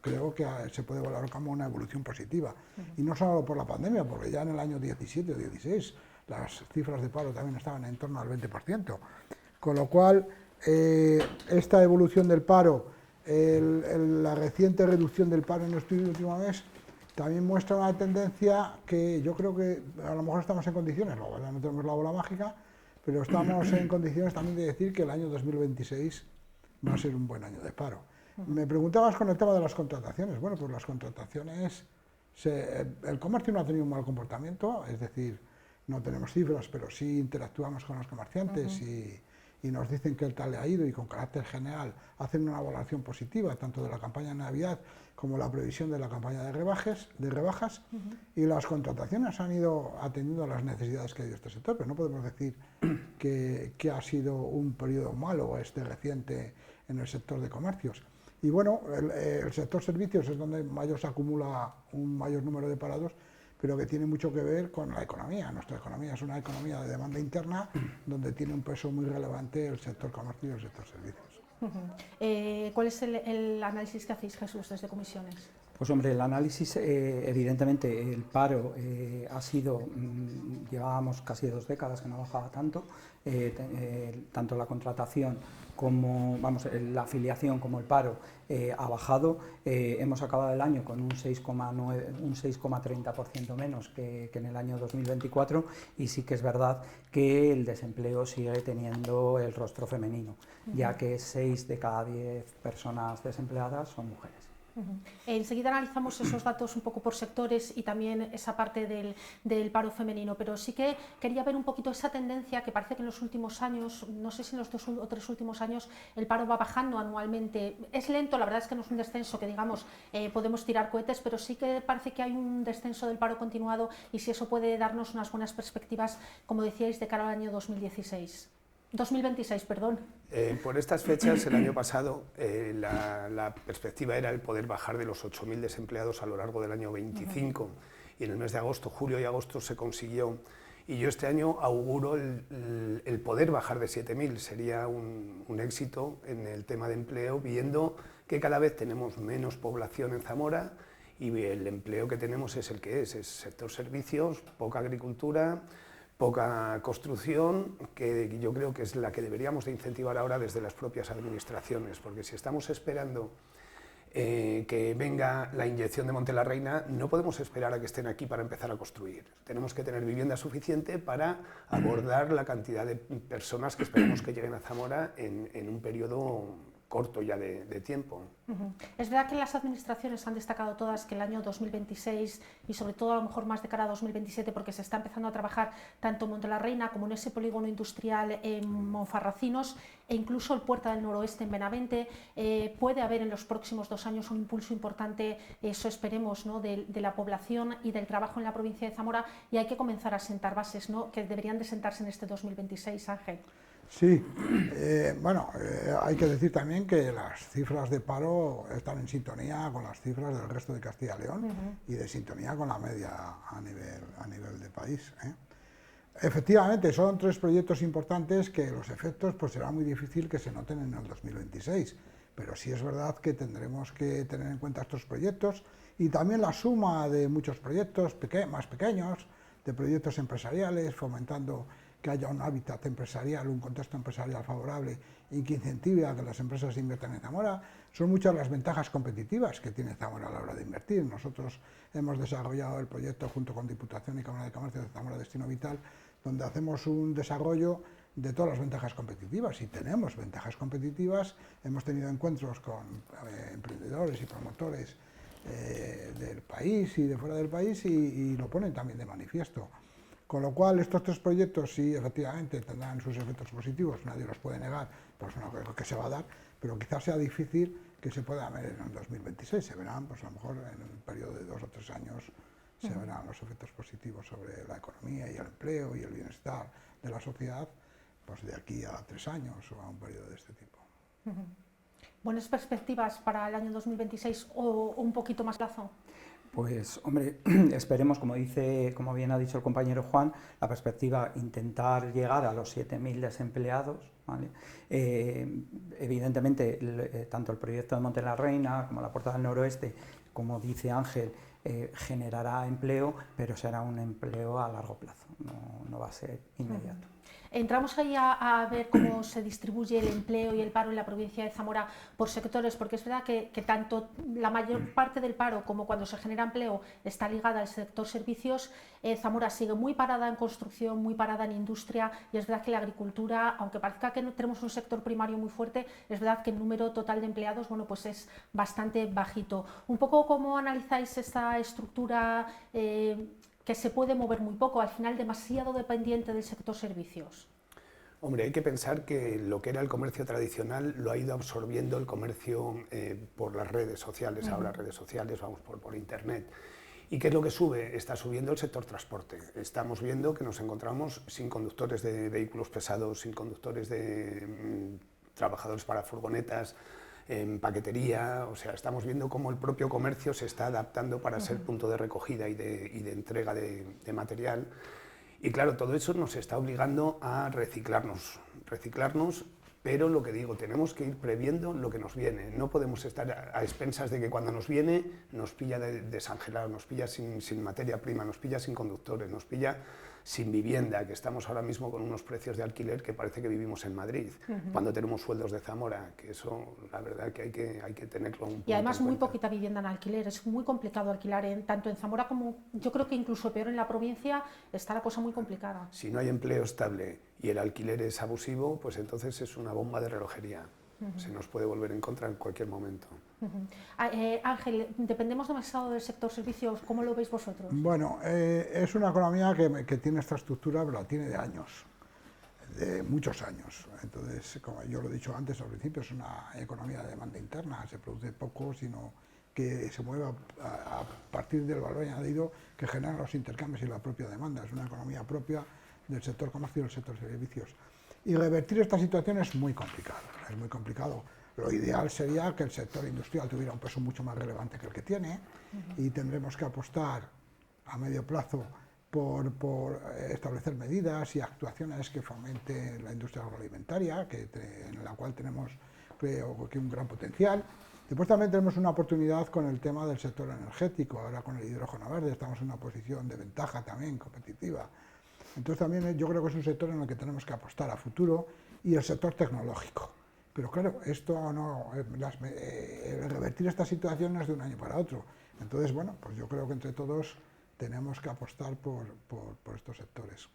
creo que se puede valorar como una evolución positiva. Y no solo por la pandemia, porque ya en el año 17 o 16 las cifras de paro también estaban en torno al 20%. Con lo cual, esta evolución del paro, la reciente reducción del paro en este último mes, también muestra una tendencia que yo creo que a lo mejor estamos en condiciones, luego no tenemos la bola mágica, pero estamos en condiciones también de decir que el año 2026 va a ser un buen año de paro. Me preguntabas con el tema de las contrataciones. Bueno, pues las contrataciones, el comercio no ha tenido un mal comportamiento, es decir, no tenemos cifras, pero sí interactuamos con los comerciantes y nos dicen que el tal le ha ido y con carácter general hacen una valoración positiva tanto de la campaña de Navidad como la previsión de la campaña de rebajas y las contrataciones han ido atendiendo a las necesidades que ha ido este sector, pero no podemos decir que ha sido un periodo malo este reciente en el sector de comercios. Y bueno, el sector servicios es donde mayor se acumula un mayor número de parados, pero que tiene mucho que ver con la economía. Nuestra economía es una economía de demanda interna, donde tiene un peso muy relevante el sector comercio y el sector servicios. ¿Cuál es el análisis que hacéis, Jesús, desde comisiones? Pues hombre, el análisis, evidentemente, el paro ha sido, llevábamos casi 2 décadas que no bajaba tanto, tanto la contratación como, la afiliación como el paro ha bajado. Hemos acabado el año con un 6,30% menos que en el año 2024 y sí que es verdad que el desempleo sigue teniendo el rostro femenino, ya que 6 de cada 10 personas desempleadas son mujeres. Enseguida analizamos esos datos un poco por sectores y también esa parte del paro femenino, pero sí que quería ver un poquito esa tendencia que parece que en los últimos años, no sé si en los 2 o 3 últimos años, el paro va bajando anualmente. Es lento, la verdad es que no es un descenso que digamos podemos tirar cohetes, pero sí que parece que hay un descenso del paro continuado y si eso puede darnos unas buenas perspectivas, como decíais, de cara al año 2026. 2026, perdón. Por estas fechas, el año pasado, la perspectiva era el poder bajar de los 8.000 desempleados a lo largo del año 25 y en el mes de agosto, julio y agosto se consiguió. Y yo este año auguro el poder bajar de 7.000, sería un éxito en el tema de empleo, viendo que cada vez tenemos menos población en Zamora y el empleo que tenemos es el que es sector servicios, poca agricultura, poca construcción, que yo creo que es la que deberíamos de incentivar ahora desde las propias administraciones, porque si estamos esperando que venga la inyección de Monte la Reina, no podemos esperar a que estén aquí para empezar a construir. Tenemos que tener vivienda suficiente para abordar la cantidad de personas que esperamos que lleguen a Zamora en un periodo corto ya de tiempo. Es verdad que las administraciones han destacado todas que el año 2026 y sobre todo a lo mejor más de cara a 2027 porque se está empezando a trabajar tanto en Monte la Reina como en ese polígono industrial en Monfarracinos e incluso el Puerta del Noroeste en Benavente. Puede haber en los próximos 2 años un impulso importante, eso esperemos, ¿no? de la población y del trabajo en la provincia de Zamora y hay que comenzar a sentar bases, ¿no? que deberían de sentarse en este 2026, Ángel. Sí, hay que decir también que las cifras de paro están en sintonía con las cifras del resto de Castilla y León y de sintonía con la media a nivel de país. Efectivamente, son 3 proyectos importantes que los efectos pues será muy difícil que se noten en el 2026, pero sí es verdad que tendremos que tener en cuenta estos proyectos y también la suma de muchos proyectos más pequeños, de proyectos empresariales, fomentando que haya un hábitat empresarial, un contexto empresarial favorable y que incentive a que las empresas inviertan en Zamora. Son muchas las ventajas competitivas que tiene Zamora a la hora de invertir. Nosotros hemos desarrollado el proyecto junto con Diputación y Cámara de Comercio de Zamora Destino Vital, donde hacemos un desarrollo de todas las ventajas competitivas y tenemos ventajas competitivas. Hemos tenido encuentros con emprendedores y promotores del país y de fuera del país y lo ponen también de manifiesto. Con lo cual, estos 3 proyectos sí, efectivamente, tendrán sus efectos positivos, nadie los puede negar, pues no creo que se va a dar, pero quizás sea difícil que se pueda ver en 2026, se verán, pues a lo mejor en un periodo de 2 o 3 años se verán los efectos positivos sobre la economía y el empleo y el bienestar de la sociedad, pues de aquí a 3 años o a un periodo de este tipo. ¿Buenas perspectivas para el año 2026 o un poquito más plazo? Pues hombre, esperemos, como bien ha dicho el compañero Juan, la perspectiva intentar llegar a los 7.000 desempleados, ¿vale? Evidentemente, tanto el proyecto de Monte la Reina como la Puerta del Noroeste, como dice Ángel, generará empleo, pero será un empleo a largo plazo, no va a ser inmediato. Entramos ahí a ver cómo se distribuye el empleo y el paro en la provincia de Zamora por sectores, porque es verdad que tanto la mayor parte del paro como cuando se genera empleo está ligada al sector servicios. Zamora sigue muy parada en construcción, muy parada en industria, y es verdad que la agricultura, aunque parezca que no tenemos un sector primario muy fuerte, es verdad que el número total de empleados, bueno, pues es bastante bajito. Un poco cómo analizáis esta estructura que se puede mover muy poco, al final demasiado dependiente del sector servicios. Hombre, hay que pensar que lo que era el comercio tradicional lo ha ido absorbiendo el comercio por las redes sociales, ahora redes sociales, vamos por internet. ¿Y qué es lo que sube? Está subiendo el sector transporte. Estamos viendo que nos encontramos sin conductores de vehículos pesados, sin conductores de trabajadores para furgonetas, en paquetería, o sea, estamos viendo cómo el propio comercio se está adaptando para ser punto de recogida y de entrega de material. Y claro, todo eso nos está obligando a reciclarnos, pero lo que digo, tenemos que ir previendo lo que nos viene. No podemos estar a expensas de que cuando nos viene nos pilla desangelado, nos pilla sin materia prima, nos pilla sin conductores, nos pilla sin vivienda, que estamos ahora mismo con unos precios de alquiler que parece que vivimos en Madrid, cuando tenemos sueldos de Zamora, que eso la verdad que hay que tenerlo un poco. Y además muy poquita vivienda en alquiler, es muy complicado alquilar, tanto en Zamora como yo creo que incluso peor en la provincia, está la cosa muy complicada. Si no hay empleo estable y el alquiler es abusivo, pues entonces es una bomba de relojería. Se nos puede volver en contra en cualquier momento. Ángel, ¿dependemos demasiado del sector servicios? ¿Cómo lo veis vosotros? Bueno, es una economía que tiene esta estructura, pero la tiene de años, de muchos años. Entonces, como yo lo he dicho antes, al principio es una economía de demanda interna, se produce poco, sino que se mueve a partir del valor añadido que generan los intercambios y la propia demanda. Es una economía propia del sector comercio y del sector servicios. Y revertir esta situación es muy complicado, es muy complicado. Lo ideal sería que el sector industrial tuviera un peso mucho más relevante que el que tiene y tendremos que apostar a medio plazo por establecer medidas y actuaciones que fomenten la industria agroalimentaria, en la cual tenemos, creo, que un gran potencial. Después también tenemos una oportunidad con el tema del sector energético, ahora con el hidrógeno verde estamos en una posición de ventaja también competitiva. Entonces también yo creo que es un sector en el que tenemos que apostar a futuro, y el sector tecnológico. Pero claro, esto no, revertir esta situación no es de un año para otro. Entonces, bueno, pues yo creo que entre todos tenemos que apostar por estos sectores.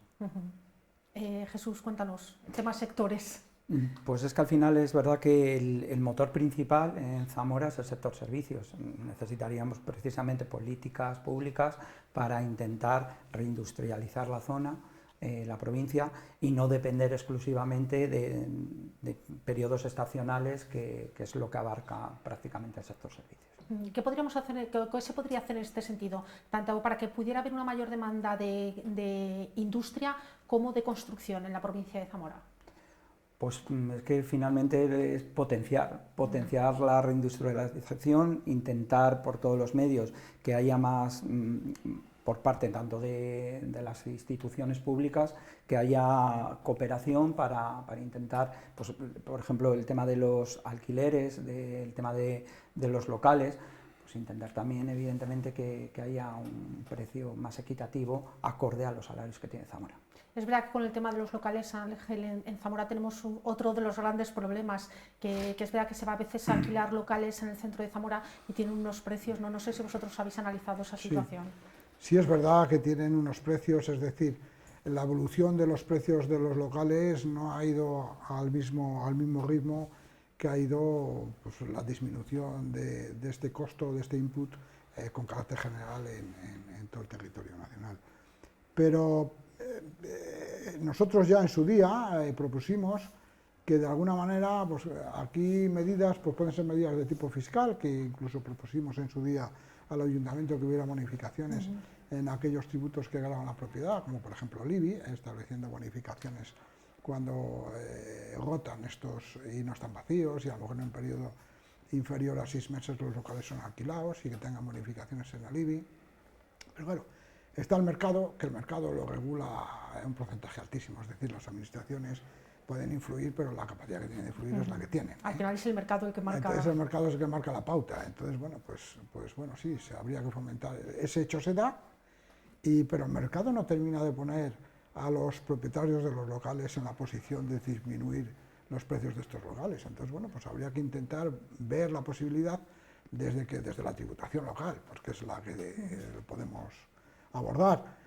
Jesús, cuéntanos, temas sectores. Pues es que al final es verdad que el motor principal en Zamora es el sector servicios. Necesitaríamos precisamente políticas públicas para intentar reindustrializar la zona, la provincia, y no depender exclusivamente de periodos estacionales, que es lo que abarca prácticamente el sector servicios. ¿Qué podríamos hacer, qué se podría hacer en este sentido, tanto para que pudiera haber una mayor demanda de industria como de construcción en la provincia de Zamora? Pues es que finalmente es potenciar la reindustrialización, intentar por todos los medios que haya más, por parte tanto de las instituciones públicas, que haya cooperación para intentar, pues, por ejemplo, el tema de los alquileres, el tema de los locales, pues intentar también, evidentemente, que haya un precio más equitativo acorde a los salarios que tiene Zamora. Es verdad que con el tema de los locales, Ángel, en Zamora tenemos otro de los grandes problemas, que es verdad que se va a veces a alquilar locales en el centro de Zamora y tienen unos precios, no sé si vosotros habéis analizado esa situación. Sí, es verdad que tienen unos precios, es decir, la evolución de los precios de los locales no ha ido al mismo ritmo que ha ido pues, la disminución de este costo, de este input, con carácter general en todo el territorio nacional. Pero nosotros ya en su día propusimos que de alguna manera, pues aquí medidas, pues pueden ser medidas de tipo fiscal, que incluso propusimos en su día al ayuntamiento que hubiera bonificaciones en aquellos tributos que gravan la propiedad, como por ejemplo el IBI, estableciendo bonificaciones cuando rotan estos y no están vacíos, y a lo mejor en un periodo inferior a 6 meses los locales son alquilados y que tengan bonificaciones en el IBI. Pero bueno, está el mercado, que el mercado lo regula en un porcentaje altísimo, es decir, las administraciones pueden influir, pero la capacidad que tienen de influir es la que tienen. Al final es el mercado el que marca... Entonces el mercado es el que marca la pauta. Entonces, bueno, pues bueno, sí, habría que fomentar. Ese hecho se da, pero el mercado no termina de poner a los propietarios de los locales en la posición de disminuir los precios de estos locales. Entonces, bueno, pues habría que intentar ver la posibilidad desde la tributación local, porque es la que podemos abordar.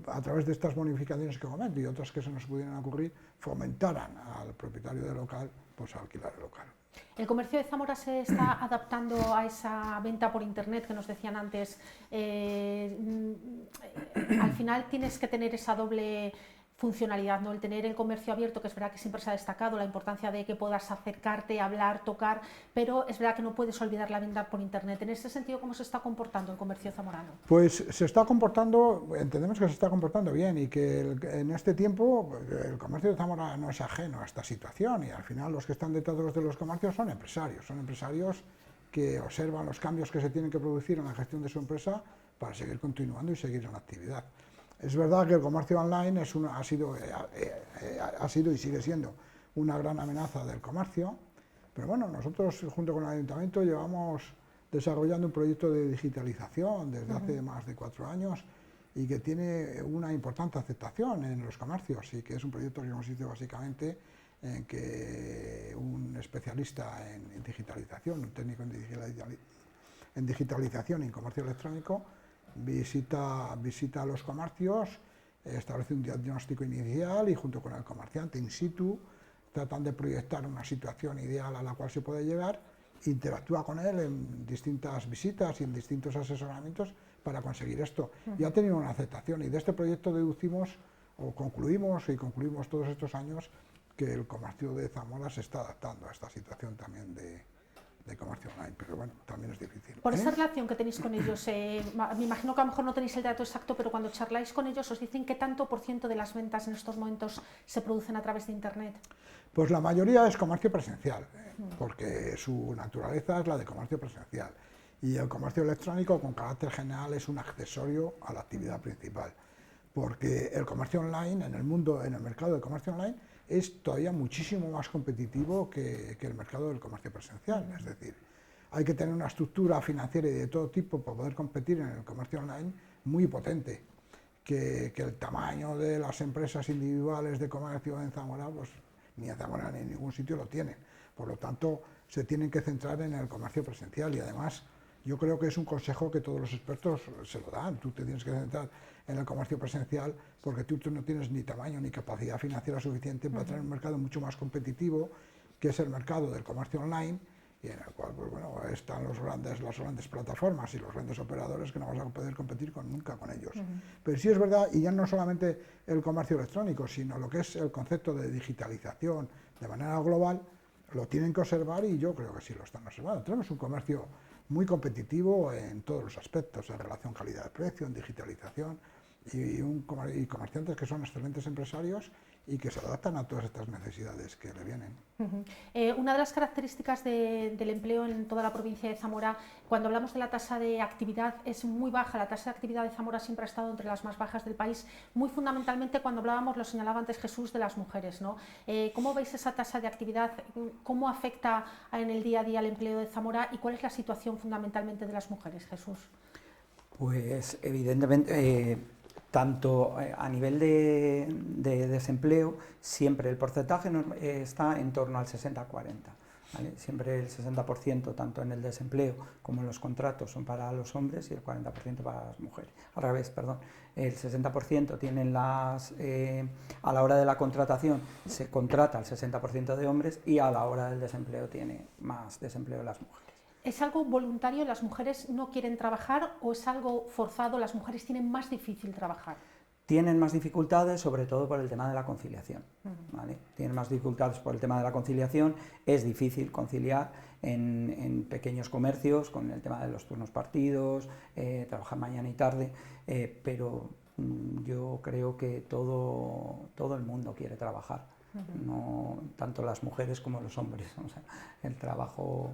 A través de estas bonificaciones que comento y otras que se nos pudieran ocurrir, fomentaran al propietario del local pues, a alquilar el local. ¿El comercio de Zamora se está adaptando a esa venta por internet que nos decían antes? Al final tienes que tener esa doble funcionalidad, ¿no? El tener el comercio abierto, que es verdad que siempre se ha destacado la importancia de que puedas acercarte, hablar, tocar, pero es verdad que no puedes olvidar la venta por internet. En ese sentido, ¿cómo se está comportando el comercio zamorano? Pues se está comportando, entendemos que se está comportando bien y que en este tiempo el comercio de Zamora no es ajeno a esta situación, y al final los que están detrás de los comercios son empresarios que observan los cambios que se tienen que producir en la gestión de su empresa para seguir continuando y seguir en la actividad. Es verdad que el comercio online ha sido y sigue siendo una gran amenaza del comercio, pero bueno, nosotros junto con el Ayuntamiento llevamos desarrollando un proyecto de digitalización desde hace más de 4 años y que tiene una importante aceptación en los comercios, y que es un proyecto que consiste básicamente en que un especialista en digitalización, un técnico en digitalización y en comercio electrónico, visita los comercios, establece un diagnóstico inicial y junto con el comerciante in situ tratan de proyectar una situación ideal a la cual se puede llegar, interactúa con él en distintas visitas y en distintos asesoramientos para conseguir esto. Y ha tenido una aceptación, y de este proyecto deducimos o concluimos todos estos años que el comercio de Zamora se está adaptando a esta situación también de comercio online, pero bueno, también es difícil. Por esa relación que tenéis con ellos, me imagino que a lo mejor no tenéis el dato exacto, pero cuando charláis con ellos os dicen qué tanto por ciento de las ventas en estos momentos se producen a través de internet. Pues la mayoría es comercio presencial, porque su naturaleza es la de comercio presencial, y el comercio electrónico con carácter general es un accesorio a la actividad principal, porque el comercio online, en el mercado del comercio online, es todavía muchísimo más competitivo que el mercado del comercio presencial. Es decir, hay que tener una estructura financiera y de todo tipo para poder competir en el comercio online muy potente, que el tamaño de las empresas individuales de comercio en Zamora, pues ni en Zamora ni en ningún sitio lo tienen. Por lo tanto, se tienen que centrar en el comercio presencial, y además yo creo que es un consejo que todos los expertos se lo dan. Tú te tienes que centrar en el comercio presencial porque tú no tienes ni tamaño ni capacidad financiera suficiente para tener un mercado mucho más competitivo, que es el mercado del comercio online, y en el cual pues, bueno, están las grandes plataformas y los grandes operadores que no vas a poder competir nunca con ellos. Pero sí es verdad, y ya no solamente el comercio electrónico, sino lo que es el concepto de digitalización de manera global, lo tienen que observar, y yo creo que sí lo están observando. Tenemos un comercio muy competitivo en todos los aspectos, en relación calidad-precio, en digitalización, y comerciantes que son excelentes empresarios y que se adaptan a todas estas necesidades que le vienen. Una de las características del empleo en toda la provincia de Zamora, cuando hablamos de la tasa de actividad, es muy baja. La tasa de actividad de Zamora siempre ha estado entre las más bajas del país, muy fundamentalmente cuando hablábamos, lo señalaba antes Jesús, de las mujeres, ¿no? ¿Cómo veis esa tasa de actividad? ¿Cómo afecta en el día a día el empleo de Zamora y cuál es la situación fundamentalmente de las mujeres, Jesús? Pues evidentemente, tanto a nivel de desempleo, siempre el porcentaje está en torno al 60-40. ¿vale? Siempre el 60%, tanto en el desempleo como en los contratos, son para los hombres y el 40% para las mujeres. Al revés, perdón. El 60% tienen a la hora de la contratación se contrata el 60% de hombres y a la hora del desempleo tiene más desempleo las mujeres. ¿Es algo voluntario? ¿Las mujeres no quieren trabajar o es algo forzado? ¿Las mujeres tienen más difícil trabajar? Tienen más dificultades, sobre todo por el tema de la conciliación, ¿vale? Tienen más dificultades por el tema de la conciliación, es difícil conciliar en pequeños comercios con el tema de los turnos partidos, trabajar mañana y tarde, pero yo creo que todo el mundo quiere trabajar, no tanto las mujeres como los hombres, o sea, el trabajo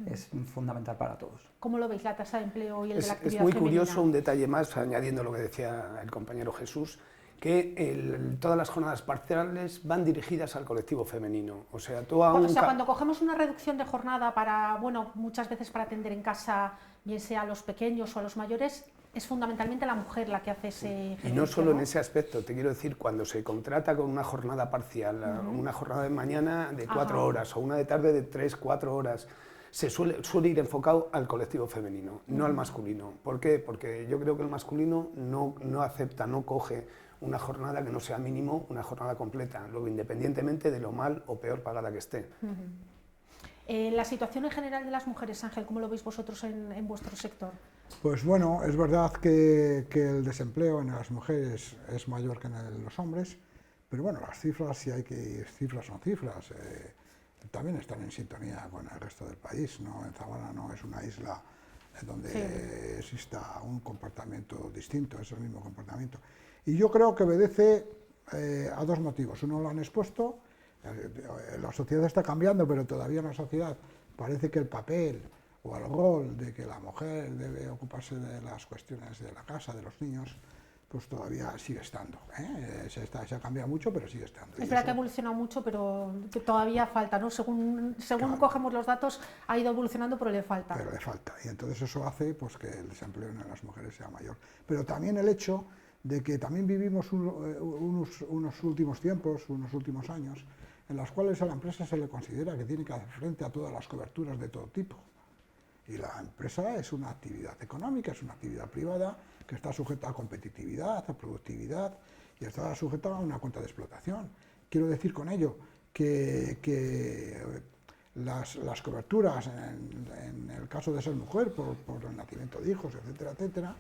es fundamental para todos. ¿Cómo lo veis, la tasa de empleo y el de la actividad Es muy femenina? curioso, un detalle más, añadiendo lo que decía el compañero Jesús, que todas las jornadas parciales van dirigidas al colectivo femenino. O sea, cuando cogemos una reducción de jornada para, bueno, muchas veces para atender en casa, bien sea a los pequeños o a los mayores, es fundamentalmente la mujer la que hace ese ejercicio. Y no solo en ese aspecto, te quiero decir, cuando se contrata con una jornada parcial, una jornada de mañana de 4 horas o una de tarde de 3-4 horas, se suele ir enfocado al colectivo femenino, no al masculino. ¿Por qué? Porque yo creo que el masculino no acepta, no coge una jornada que no sea mínimo, una jornada completa, luego independientemente de lo mal o peor pagada que esté. La situación en general de las mujeres, Ángel, ¿cómo lo veis vosotros en vuestro sector? Pues bueno, es verdad que el desempleo en las mujeres es mayor que en los hombres, pero bueno, las cifras, si hay que cifras son cifras, también están en sintonía con el resto del país, ¿no? En Zamora no es una isla donde exista un comportamiento distinto, es el mismo comportamiento. Y yo creo que obedece a dos motivos. Uno lo han expuesto, la sociedad está cambiando, pero todavía en la sociedad parece que el papel o el rol de que la mujer debe ocuparse de las cuestiones de la casa, de los niños, pues todavía sigue estando. Se ha cambiado mucho, pero sigue estando. Es verdad que ha evolucionado mucho, pero que todavía falta, ¿no? Según claro, cogemos los datos, ha ido evolucionando, pero le falta. Pero le falta, y entonces eso hace pues, que el desempleo en las mujeres sea mayor. Pero también el hecho de que también vivimos unos últimos tiempos, unos últimos años, en los cuales a la empresa se le considera que tiene que hacer frente a todas las coberturas de todo tipo. Y la empresa es una actividad económica, es una actividad privada que está sujeta a competitividad, a productividad y está sujeta a una cuenta de explotación. Quiero decir con ello que las coberturas, en el caso de ser mujer, por el nacimiento de hijos, etcétera, etcétera,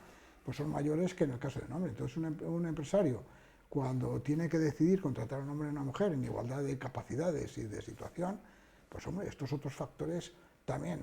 pues son mayores que en el caso de un hombre. Entonces un empresario, cuando tiene que decidir contratar a un hombre y a una mujer en igualdad de capacidades y de situación, pues hombre, estos otros factores también,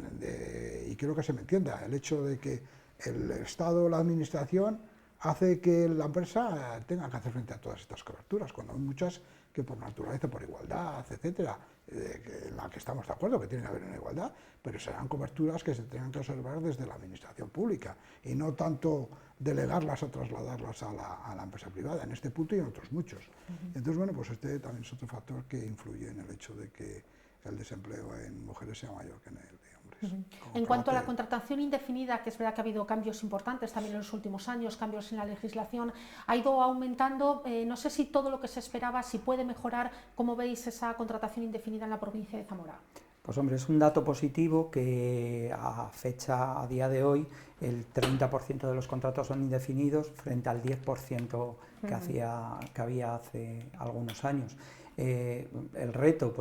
y quiero que se me entienda, el hecho de que el Estado o la Administración hace que la empresa tenga que hacer frente a todas estas coberturas, cuando hay muchas que por naturaleza, por igualdad, etcétera, en la que estamos de acuerdo que tiene que haber una igualdad, pero serán coberturas que se tengan que observar desde la Administración pública y no tanto delegarlas o trasladarlas a la empresa privada, en este punto y en otros muchos. Entonces, bueno, pues este también es otro factor que influye en el hecho de que el desempleo en mujeres sea mayor que en el de hombres. En cuanto a la contratación indefinida, que es verdad que ha habido cambios importantes también en los últimos años, cambios en la legislación, ha ido aumentando, no sé si todo lo que se esperaba, si puede mejorar. ¿Cómo veis esa contratación indefinida en la provincia de Zamora? Pues hombre, es un dato positivo que a día de hoy, el 30% de los contratos son indefinidos frente al 10% que había hace algunos años. El reto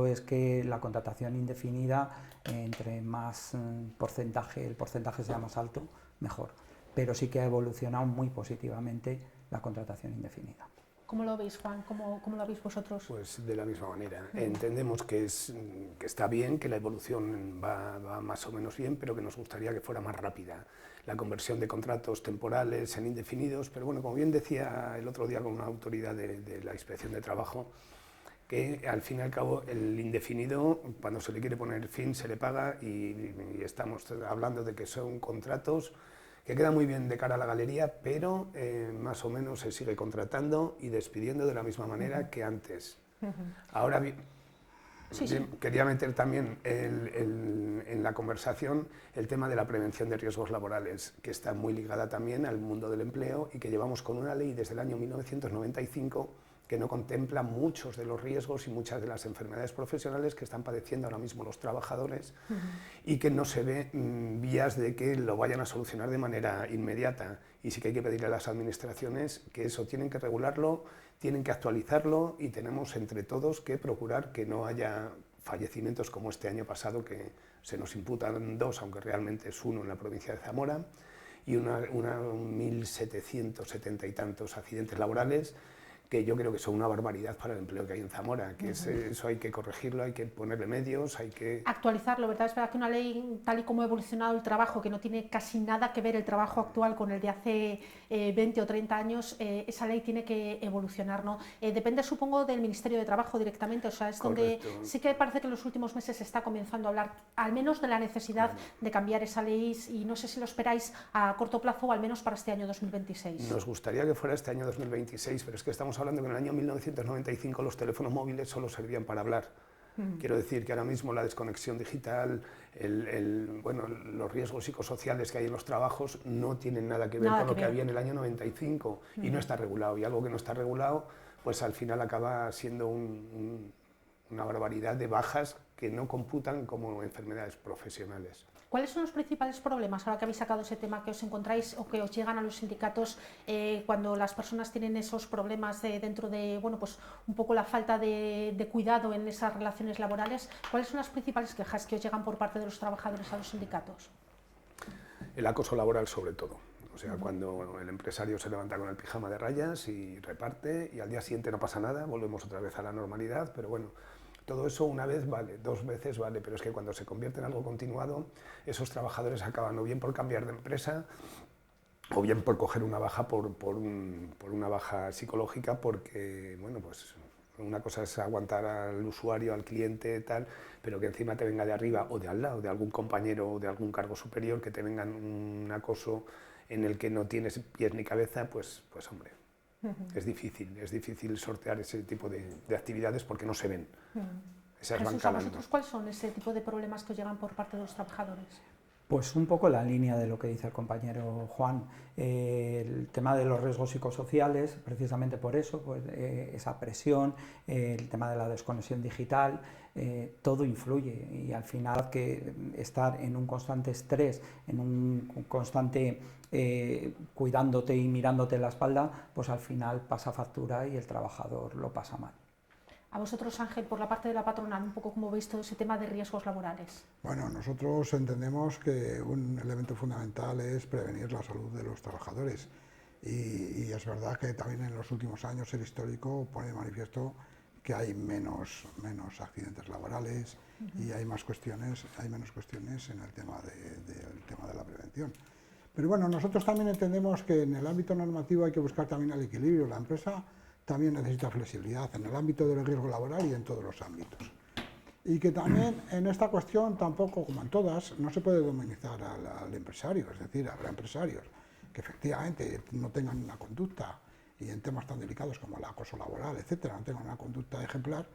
es que la contratación indefinida, entre más el porcentaje sea más alto, mejor. Pero sí que ha evolucionado muy positivamente la contratación indefinida. ¿Cómo lo veis, Juan? ¿Cómo lo veis vosotros? Pues de la misma manera. Entendemos que está bien, que la evolución va más o menos bien, pero que nos gustaría que fuera más rápida. La conversión de contratos temporales en indefinidos, pero bueno, como bien decía el otro día con una autoridad de la Inspección de Trabajo, que al fin y al cabo el indefinido, cuando se le quiere poner fin, se le paga y estamos hablando de que son contratos que queda muy bien de cara a la galería, pero más o menos se sigue contratando y despidiendo de la misma manera que antes. Ahora bien, quería meter también en la conversación el tema de la prevención de riesgos laborales, que está muy ligada también al mundo del empleo y que llevamos con una ley desde el año 1995 que que no contempla muchos de los riesgos y muchas de las enfermedades profesionales que están padeciendo ahora mismo los trabajadores y que no se ve vías de que lo vayan a solucionar de manera inmediata. Y sí que hay que pedirle a las administraciones que eso tienen que regularlo, tienen que actualizarlo y tenemos entre todos que procurar que no haya fallecimientos como este año pasado, que se nos imputan 2, aunque realmente es 1 en la provincia de Zamora, y 1.770 y tantos accidentes laborales, que yo creo que son una barbaridad para el empleo que hay en Zamora, que eso hay que corregirlo, hay que ponerle medios, hay que... Actualizarlo, ¿verdad? Es verdad que una ley, tal y como ha evolucionado el trabajo, que no tiene casi nada que ver el trabajo actual con el de hace 20 o 30 años, esa ley tiene que evolucionar, ¿no? Depende, supongo, del Ministerio de Trabajo directamente, o sea, es donde sí que parece que en los últimos meses se está comenzando a hablar, al menos de la necesidad de cambiar esa ley, y no sé si lo esperáis a corto plazo o al menos para este año 2026. Nos gustaría que fuera este año 2026, pero es que estamos hablando que en el año 1995 los teléfonos móviles solo servían para hablar. Quiero decir que ahora mismo la desconexión digital, bueno, los riesgos psicosociales que hay en los trabajos no tienen nada que ver con lo que había en el año 95 y no está regulado. Y algo que no está regulado, pues al final acaba siendo una barbaridad de bajas que no computan como enfermedades profesionales. ¿Cuáles son los principales problemas, ahora que habéis sacado ese tema, que os encontráis o que os llegan a los sindicatos cuando las personas tienen esos problemas dentro de, bueno, pues un poco la falta de cuidado en esas relaciones laborales? ¿Cuáles son las principales quejas que os llegan por parte de los trabajadores a los sindicatos? El acoso laboral sobre todo. O sea, cuando el empresario se levanta con el pijama de rayas y reparte y al día siguiente no pasa nada, volvemos otra vez a la normalidad, pero bueno, todo eso una vez vale, 2 veces vale, pero es que cuando se convierte en algo continuado, esos trabajadores acaban o bien por cambiar de empresa o bien por coger una baja por una baja psicológica, porque, bueno, pues una cosa es aguantar al usuario, al cliente, tal, pero que encima te venga de arriba o de al lado, de algún compañero o de algún cargo superior, que te vengan un acoso en el que no tienes pies ni cabeza, pues hombre. Es difícil sortear ese tipo de actividades porque no se ven. Esas van Jesús, ¿a vosotros cuáles son ese tipo de problemas que os llegan por parte de los trabajadores? Pues un poco la línea de lo que dice el compañero Juan, el tema de los riesgos psicosociales, precisamente por eso, pues, esa presión, el tema de la desconexión digital, todo influye, y al final que estar en un constante estrés, en un constante cuidándote y mirándote la espalda, pues al final pasa factura y el trabajador lo pasa mal. A vosotros, Ángel, por la parte de la patronal, un poco cómo veis todo ese tema de riesgos laborales. Bueno, nosotros entendemos que un elemento fundamental es prevenir la salud de los trabajadores, y es verdad que también en los últimos años el histórico pone de manifiesto que hay menos accidentes laborales y hay menos cuestiones en el tema de la prevención. Pero bueno, nosotros también entendemos que en el ámbito normativo hay que buscar también el equilibrio. La empresa también necesita flexibilidad en el ámbito del riesgo laboral y en todos los ámbitos. Y que también en esta cuestión tampoco, como en todas, no se puede demonizar al empresario. Es decir, habrá empresarios que efectivamente no tengan una conducta, y en temas tan delicados como el acoso laboral, etcétera, no tengan una conducta ejemplar,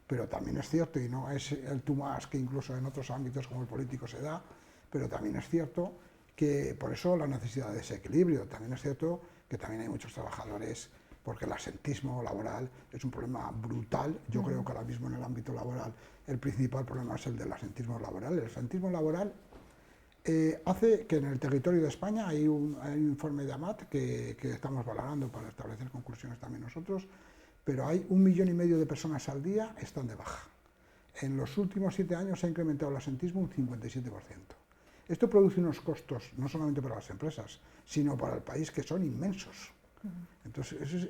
pero también es cierto, y no es el tú más que incluso en otros ámbitos como el político se da, pero también es cierto que por eso la necesidad de ese equilibrio. También es cierto que también hay muchos trabajadores, porque el absentismo laboral es un problema brutal. Yo creo que ahora mismo en el ámbito laboral el principal problema es el del absentismo laboral. El absentismo laboral hace que en el territorio de España hay un informe de AMAT que estamos valorando para establecer conclusiones también nosotros, pero hay 1,5 millones de personas al día que están de baja. En los últimos 7 años se ha incrementado el absentismo un 57%. Esto produce unos costos, no solamente para las empresas, sino para el país, que son inmensos. Entonces,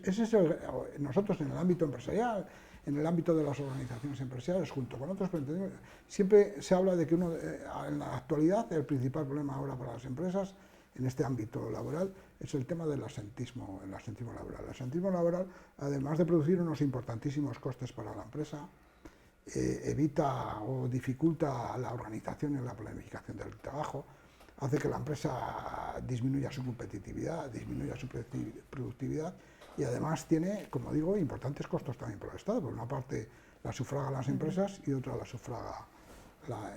nosotros en el ámbito empresarial, en el ámbito de las organizaciones empresariales, junto con otros, siempre se habla de que en la actualidad el principal problema ahora para las empresas en este ámbito laboral es el tema del absentismo laboral. El absentismo laboral, además de producir unos importantísimos costes para la empresa, evita o dificulta la organización y la planificación del trabajo, hace que la empresa disminuya su competitividad, disminuya su productividad, y además tiene, como digo, importantes costos también para el Estado. Por una parte la sufragan las empresas y otra la sufraga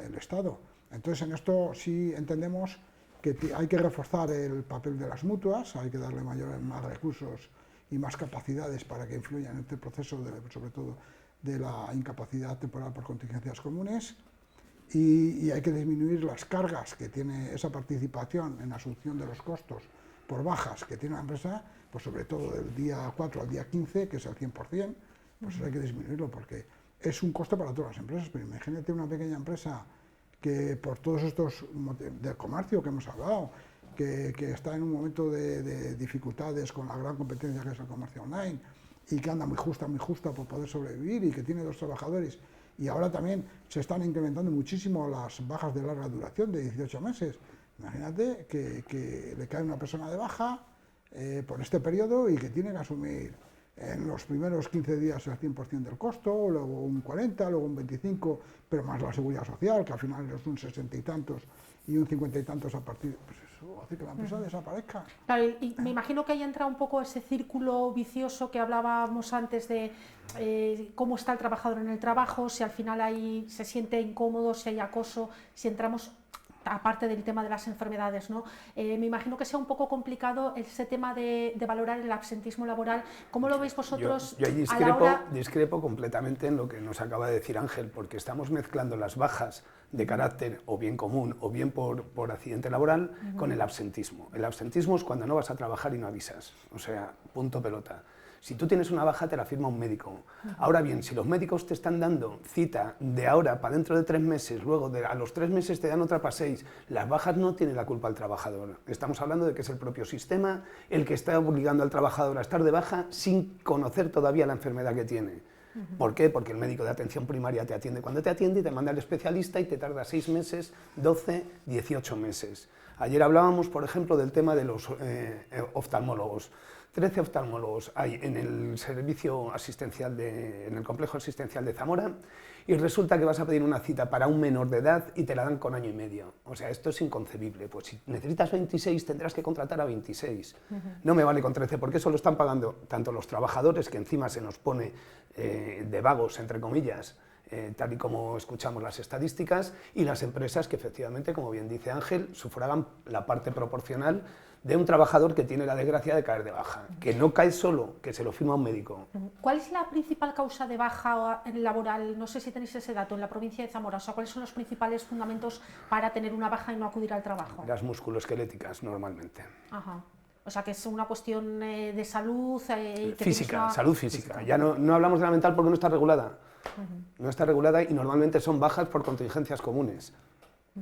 el Estado. Entonces, en esto sí entendemos que hay que reforzar el papel de las mutuas, hay que darle más recursos y más capacidades para que influyan en este proceso, sobre todo de la incapacidad temporal por contingencias comunes, y hay que disminuir las cargas que tiene esa participación en la asunción de los costos por bajas que tiene la empresa, pues sobre todo del día 4 al día 15, que es el 100%, pues hay que disminuirlo porque es un coste para todas las empresas. Pero imagínate una pequeña empresa que por todos estos del comercio que hemos hablado, que está en un momento de dificultades con la gran competencia que es el comercio online y que anda muy justa por poder sobrevivir y que tiene 2 trabajadores, y ahora también se están incrementando muchísimo las bajas de larga duración de 18 meses. Imagínate que le cae una persona de baja por este periodo y que tiene que asumir en los primeros 15 días el 100% del costo, luego un 40, luego un 25, pero más la seguridad social, que al final es un 60 y tantos y un 50 y tantos a partir, pues eso hace que la empresa desaparezca. Claro, y me imagino que ahí entra un poco ese círculo vicioso que hablábamos antes de cómo está el trabajador en el trabajo, si al final ahí se siente incómodo, si hay acoso, si entramos, aparte del tema de las enfermedades, ¿no? Me imagino que sea un poco complicado ese tema de valorar el absentismo laboral. ¿Cómo lo veis vosotros? Yo ahí discrepo completamente en lo que nos acaba de decir Ángel, porque estamos mezclando las bajas de carácter o bien común o bien por accidente laboral con el absentismo. El absentismo es cuando no vas a trabajar y no avisas, o sea, punto pelota. Si tú tienes una baja, te la firma un médico. Ahora bien, si los médicos te están dando cita de ahora para dentro de 3 meses, luego a los 3 meses te dan otra para 6, las bajas no tienen la culpa el trabajador. Estamos hablando de que es el propio sistema el que está obligando al trabajador a estar de baja sin conocer todavía la enfermedad que tiene. ¿Por qué? Porque el médico de atención primaria te atiende cuando te atiende y te manda al especialista y te tarda 6 meses, 12, 18 meses. Ayer hablábamos, por ejemplo, del tema de los oftalmólogos. 13 oftalmólogos hay en el servicio asistencial en el complejo asistencial de Zamora, y resulta que vas a pedir una cita para un menor de edad y te la dan con 1 año y medio. O sea, esto es inconcebible. Pues si necesitas 26 tendrás que contratar a 26. No me vale con 13 porque eso lo están pagando tanto los trabajadores, que encima se nos pone de vagos, entre comillas, tal y como escuchamos las estadísticas, y las empresas que efectivamente, como bien dice Ángel, sufragan la parte proporcional de un trabajador que tiene la desgracia de caer de baja, que no cae solo, que se lo firma un médico. ¿Cuál es la principal causa de baja laboral? No sé si tenéis ese dato en la provincia de Zamora. O sea, ¿cuáles son los principales fundamentos para tener una baja y no acudir al trabajo? Las musculoesqueléticas, normalmente. Ajá. O sea, que es una cuestión de salud... física, salud física. Ya no hablamos de la mental porque no está regulada. No está regulada y normalmente son bajas por contingencias comunes,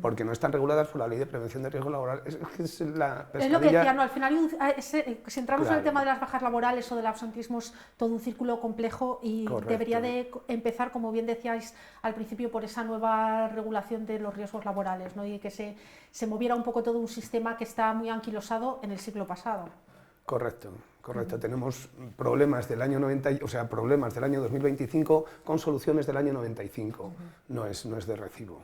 porque no están reguladas por la Ley de Prevención de Riesgo Laboral. Es la pescadilla. Es lo que decía, ¿no? Al final, si entramos en el tema de las bajas laborales o del absentismo, es todo un círculo complejo y debería de empezar, como bien decíais al principio, por esa nueva regulación de los riesgos laborales, ¿no? Y que se moviera un poco todo un sistema que está muy anquilosado en el siglo pasado. Correcto. Tenemos problemas del año 2025 con soluciones del año 95. No es de recibo.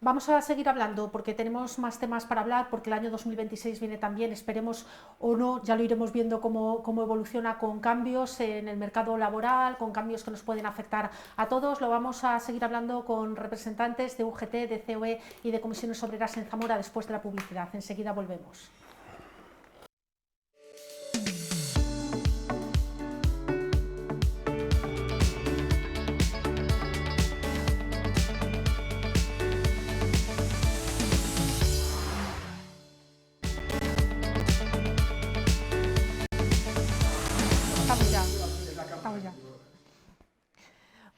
Vamos a seguir hablando porque tenemos más temas para hablar, porque el año 2026 viene también, esperemos o no, ya lo iremos viendo cómo evoluciona, con cambios en el mercado laboral, con cambios que nos pueden afectar a todos. Lo vamos a seguir hablando con representantes de UGT, de COE y de Comisiones Obreras en Zamora después de la publicidad. Enseguida volvemos.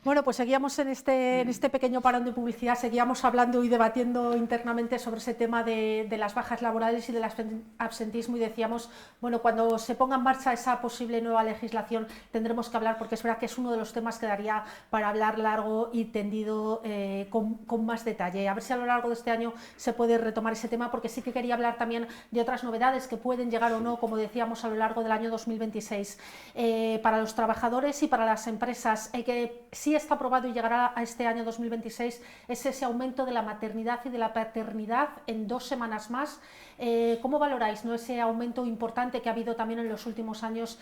Bueno, pues seguíamos en este pequeño parón de publicidad, seguíamos hablando y debatiendo internamente sobre ese tema de las bajas laborales y del absentismo, y decíamos, bueno, cuando se ponga en marcha esa posible nueva legislación tendremos que hablar, porque es verdad que es uno de los temas que daría para hablar largo y tendido con más detalle. A ver si a lo largo de este año se puede retomar ese tema, porque sí que quería hablar también de otras novedades que pueden llegar o no, como decíamos, a lo largo del año 2026. Para los trabajadores y para las empresas, que sí está aprobado y llegará a este año 2026, es ese aumento de la maternidad y de la paternidad en 2 semanas más. ¿Cómo valoráis, ¿no?, ese aumento importante que ha habido también en los últimos años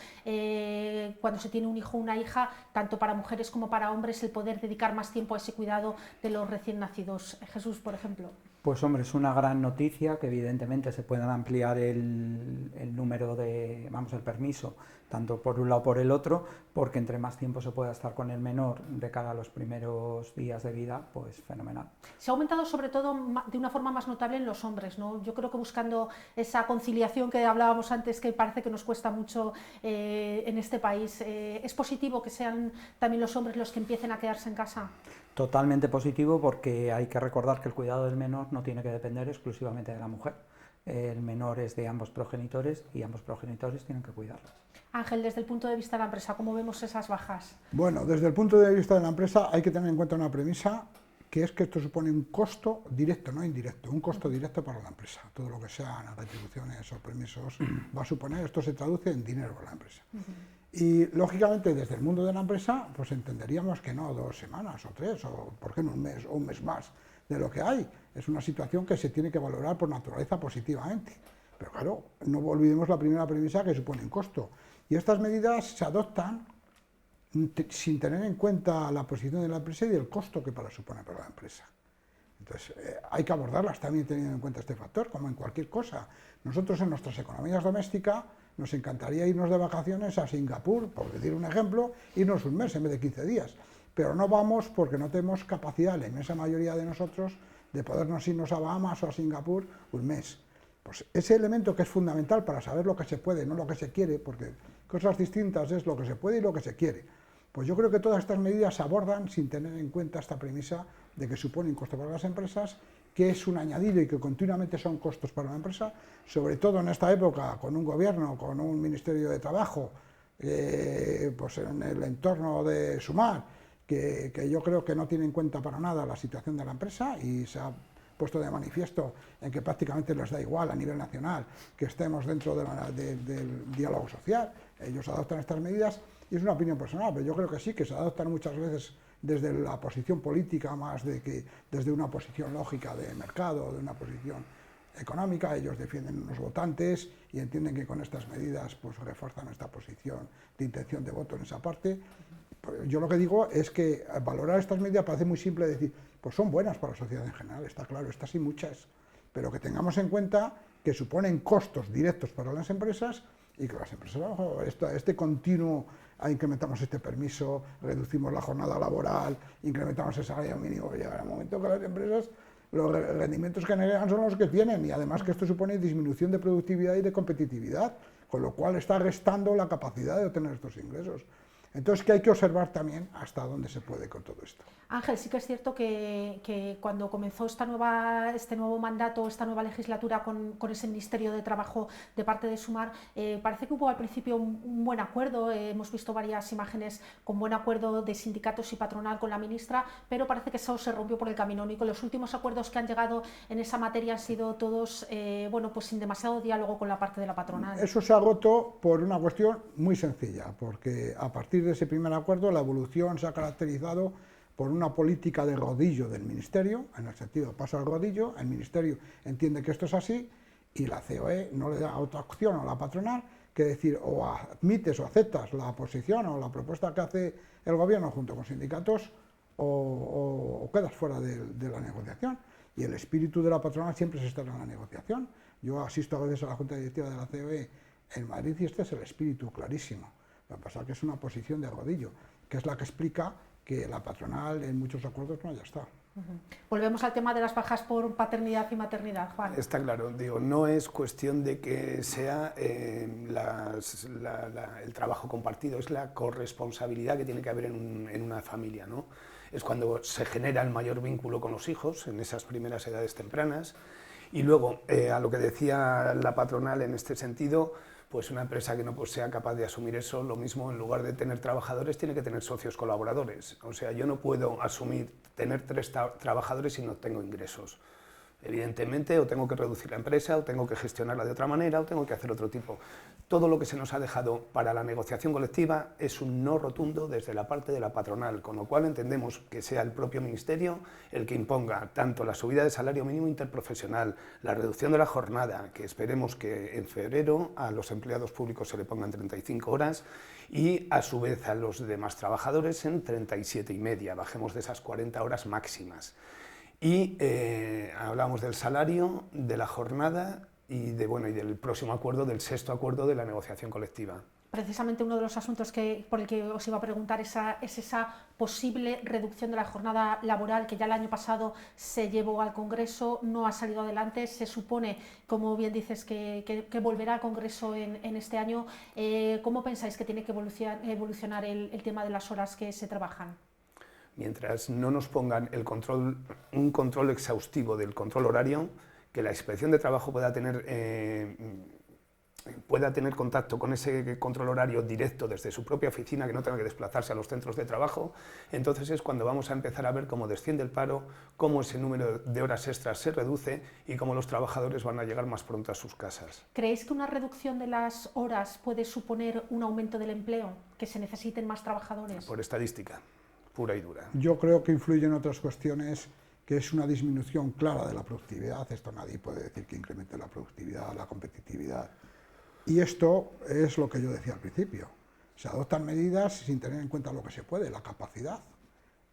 cuando se tiene un hijo o una hija, tanto para mujeres como para hombres, el poder dedicar más tiempo a ese cuidado de los recién nacidos? Jesús, por ejemplo. Pues hombre, es una gran noticia que evidentemente se puedan ampliar el número de, vamos, el permiso, tanto por un lado o por el otro, porque entre más tiempo se pueda estar con el menor de cara a los primeros días de vida, pues fenomenal. Se ha aumentado sobre todo de una forma más notable en los hombres, ¿no? Yo creo que buscando esa conciliación que hablábamos antes, que parece que nos cuesta mucho en este país, ¿es positivo que sean también los hombres los que empiecen a quedarse en casa? Totalmente positivo, porque hay que recordar que el cuidado del menor no tiene que depender exclusivamente de la mujer. El menor es de ambos progenitores y ambos progenitores tienen que cuidarlo. Ángel, desde el punto de vista de la empresa, ¿cómo vemos esas bajas? Bueno, desde el punto de vista de la empresa hay que tener en cuenta una premisa, que es que esto supone un costo directo, no indirecto, un costo directo para la empresa. Todo lo que sean retribuciones o permisos va a suponer, esto se traduce en dinero para la empresa. Y lógicamente desde el mundo de la empresa pues entenderíamos que no 2 semanas o 3 o por qué no un mes o un mes más de lo que hay. Es una situación que se tiene que valorar por naturaleza positivamente. Pero claro, no olvidemos la primera premisa, que supone un costo. Y estas medidas se adoptan sin tener en cuenta la posición de la empresa y el costo que supone para la empresa. Entonces, hay que abordarlas también teniendo en cuenta este factor, como en cualquier cosa. Nosotros en nuestras economías domésticas nos encantaría irnos de vacaciones a Singapur, por decir un ejemplo, irnos un mes en vez de 15 días. Pero no vamos porque no tenemos capacidad, la inmensa mayoría de nosotros, de podernos irnos a Bahamas o a Singapur un mes. Pues ese elemento que es fundamental para saber lo que se puede, no lo que se quiere, porque cosas distintas es lo que se puede y lo que se quiere. Pues yo creo que todas estas medidas se abordan sin tener en cuenta esta premisa de que supone un costo para las empresas, que es un añadido y que continuamente son costos para la empresa, sobre todo en esta época, con un gobierno, con un Ministerio de Trabajo, pues en el entorno de Sumar, que yo creo que no tiene en cuenta para nada la situación de la empresa y se ha puesto de manifiesto en que prácticamente les da igual a nivel nacional que estemos dentro del diálogo social. Ellos adoptan estas medidas y es una opinión personal, pero yo creo que sí, que se adoptan muchas veces desde la posición política más de que desde una posición lógica de mercado, de una posición económica. Ellos defienden unos votantes y entienden que con estas medidas pues refuerzan esta posición de intención de voto en esa parte. Yo lo que digo es que valorar estas medidas parece muy simple decir, pues son buenas para la sociedad en general, está claro, estas y muchas, pero que tengamos en cuenta que suponen costos directos para las empresas y que las empresas, este continuo, incrementamos este permiso, reducimos la jornada laboral, incrementamos el salario mínimo, llegará el momento que las empresas, los rendimientos que generan son los que tienen y además que esto supone disminución de productividad y de competitividad, con lo cual está restando la capacidad de obtener estos ingresos. Entonces, que hay que observar también hasta dónde se puede con todo esto. Ángel, sí que es cierto que cuando comenzó este nuevo mandato, esta nueva legislatura con ese Ministerio de Trabajo de parte de Sumar, parece que hubo al principio un buen acuerdo, hemos visto varias imágenes con buen acuerdo de sindicatos y patronal con la ministra, pero parece que eso se rompió por el camino y con los últimos acuerdos que han llegado en esa materia han sido todos bueno, pues sin demasiado diálogo con la parte de la patronal. Eso se ha roto por una cuestión muy sencilla, porque a partir de ese primer acuerdo la evolución se ha caracterizado por una política de rodillo del Ministerio, en el sentido paso al rodillo, el Ministerio entiende que esto es así y la COE no le da otra opción a la patronal que decir o admites o aceptas la posición o la propuesta que hace el gobierno junto con sindicatos o quedas fuera de la negociación. Y el espíritu de la patronal siempre es estar en la negociación. Yo asisto a veces a la Junta Directiva de la COE en Madrid y este es el espíritu clarísimo. Lo que pasa es que es una posición de rodillo, que es la que explica que la patronal en muchos acuerdos no haya estado. Volvemos al tema de las bajas por paternidad y maternidad, Juan. Está claro, digo, no es cuestión de que sea el trabajo compartido, es la corresponsabilidad que tiene que haber en una familia, ¿no? Es cuando se genera el mayor vínculo con los hijos, en esas primeras edades tempranas, y luego, a lo que decía la patronal en este sentido, pues una empresa que no sea capaz de asumir eso, lo mismo, en lugar de tener trabajadores, tiene que tener socios colaboradores. O sea, yo no puedo asumir tener 3 trabajadores si no tengo ingresos. Evidentemente, o tengo que reducir la empresa, o tengo que gestionarla de otra manera, o tengo que hacer otro tipo. Todo lo que se nos ha dejado para la negociación colectiva es un no rotundo desde la parte de la patronal, con lo cual entendemos que sea el propio Ministerio el que imponga tanto la subida del salario mínimo interprofesional, la reducción de la jornada, que esperemos que en febrero a los empleados públicos se le pongan 35 horas, y a su vez a los demás trabajadores en 37,5, bajemos de esas 40 horas máximas. Y hablamos del salario, de la jornada y del próximo acuerdo, del 6º acuerdo de la negociación colectiva. Precisamente uno de los asuntos por el que os iba a preguntar es esa posible reducción de la jornada laboral que ya el año pasado se llevó al Congreso, no ha salido adelante, se supone, como bien dices, que volverá al Congreso en este año. ¿Cómo pensáis que tiene que evolucionar el tema de las horas que se trabajan? Mientras no nos pongan un control exhaustivo del control horario, que la Inspección de Trabajo pueda tener contacto con ese control horario directo desde su propia oficina, que no tenga que desplazarse a los centros de trabajo, entonces es cuando vamos a empezar a ver cómo desciende el paro, cómo ese número de horas extras se reduce y cómo los trabajadores van a llegar más pronto a sus casas. ¿Creéis que una reducción de las horas puede suponer un aumento del empleo, que se necesiten más trabajadores? Por estadística, pura y dura. Yo creo que influyen otras cuestiones, que es una disminución clara de la productividad. Esto nadie puede decir que incremente la productividad, la competitividad. Y esto es lo que yo decía al principio. Se adoptan medidas sin tener en cuenta lo que se puede, la capacidad.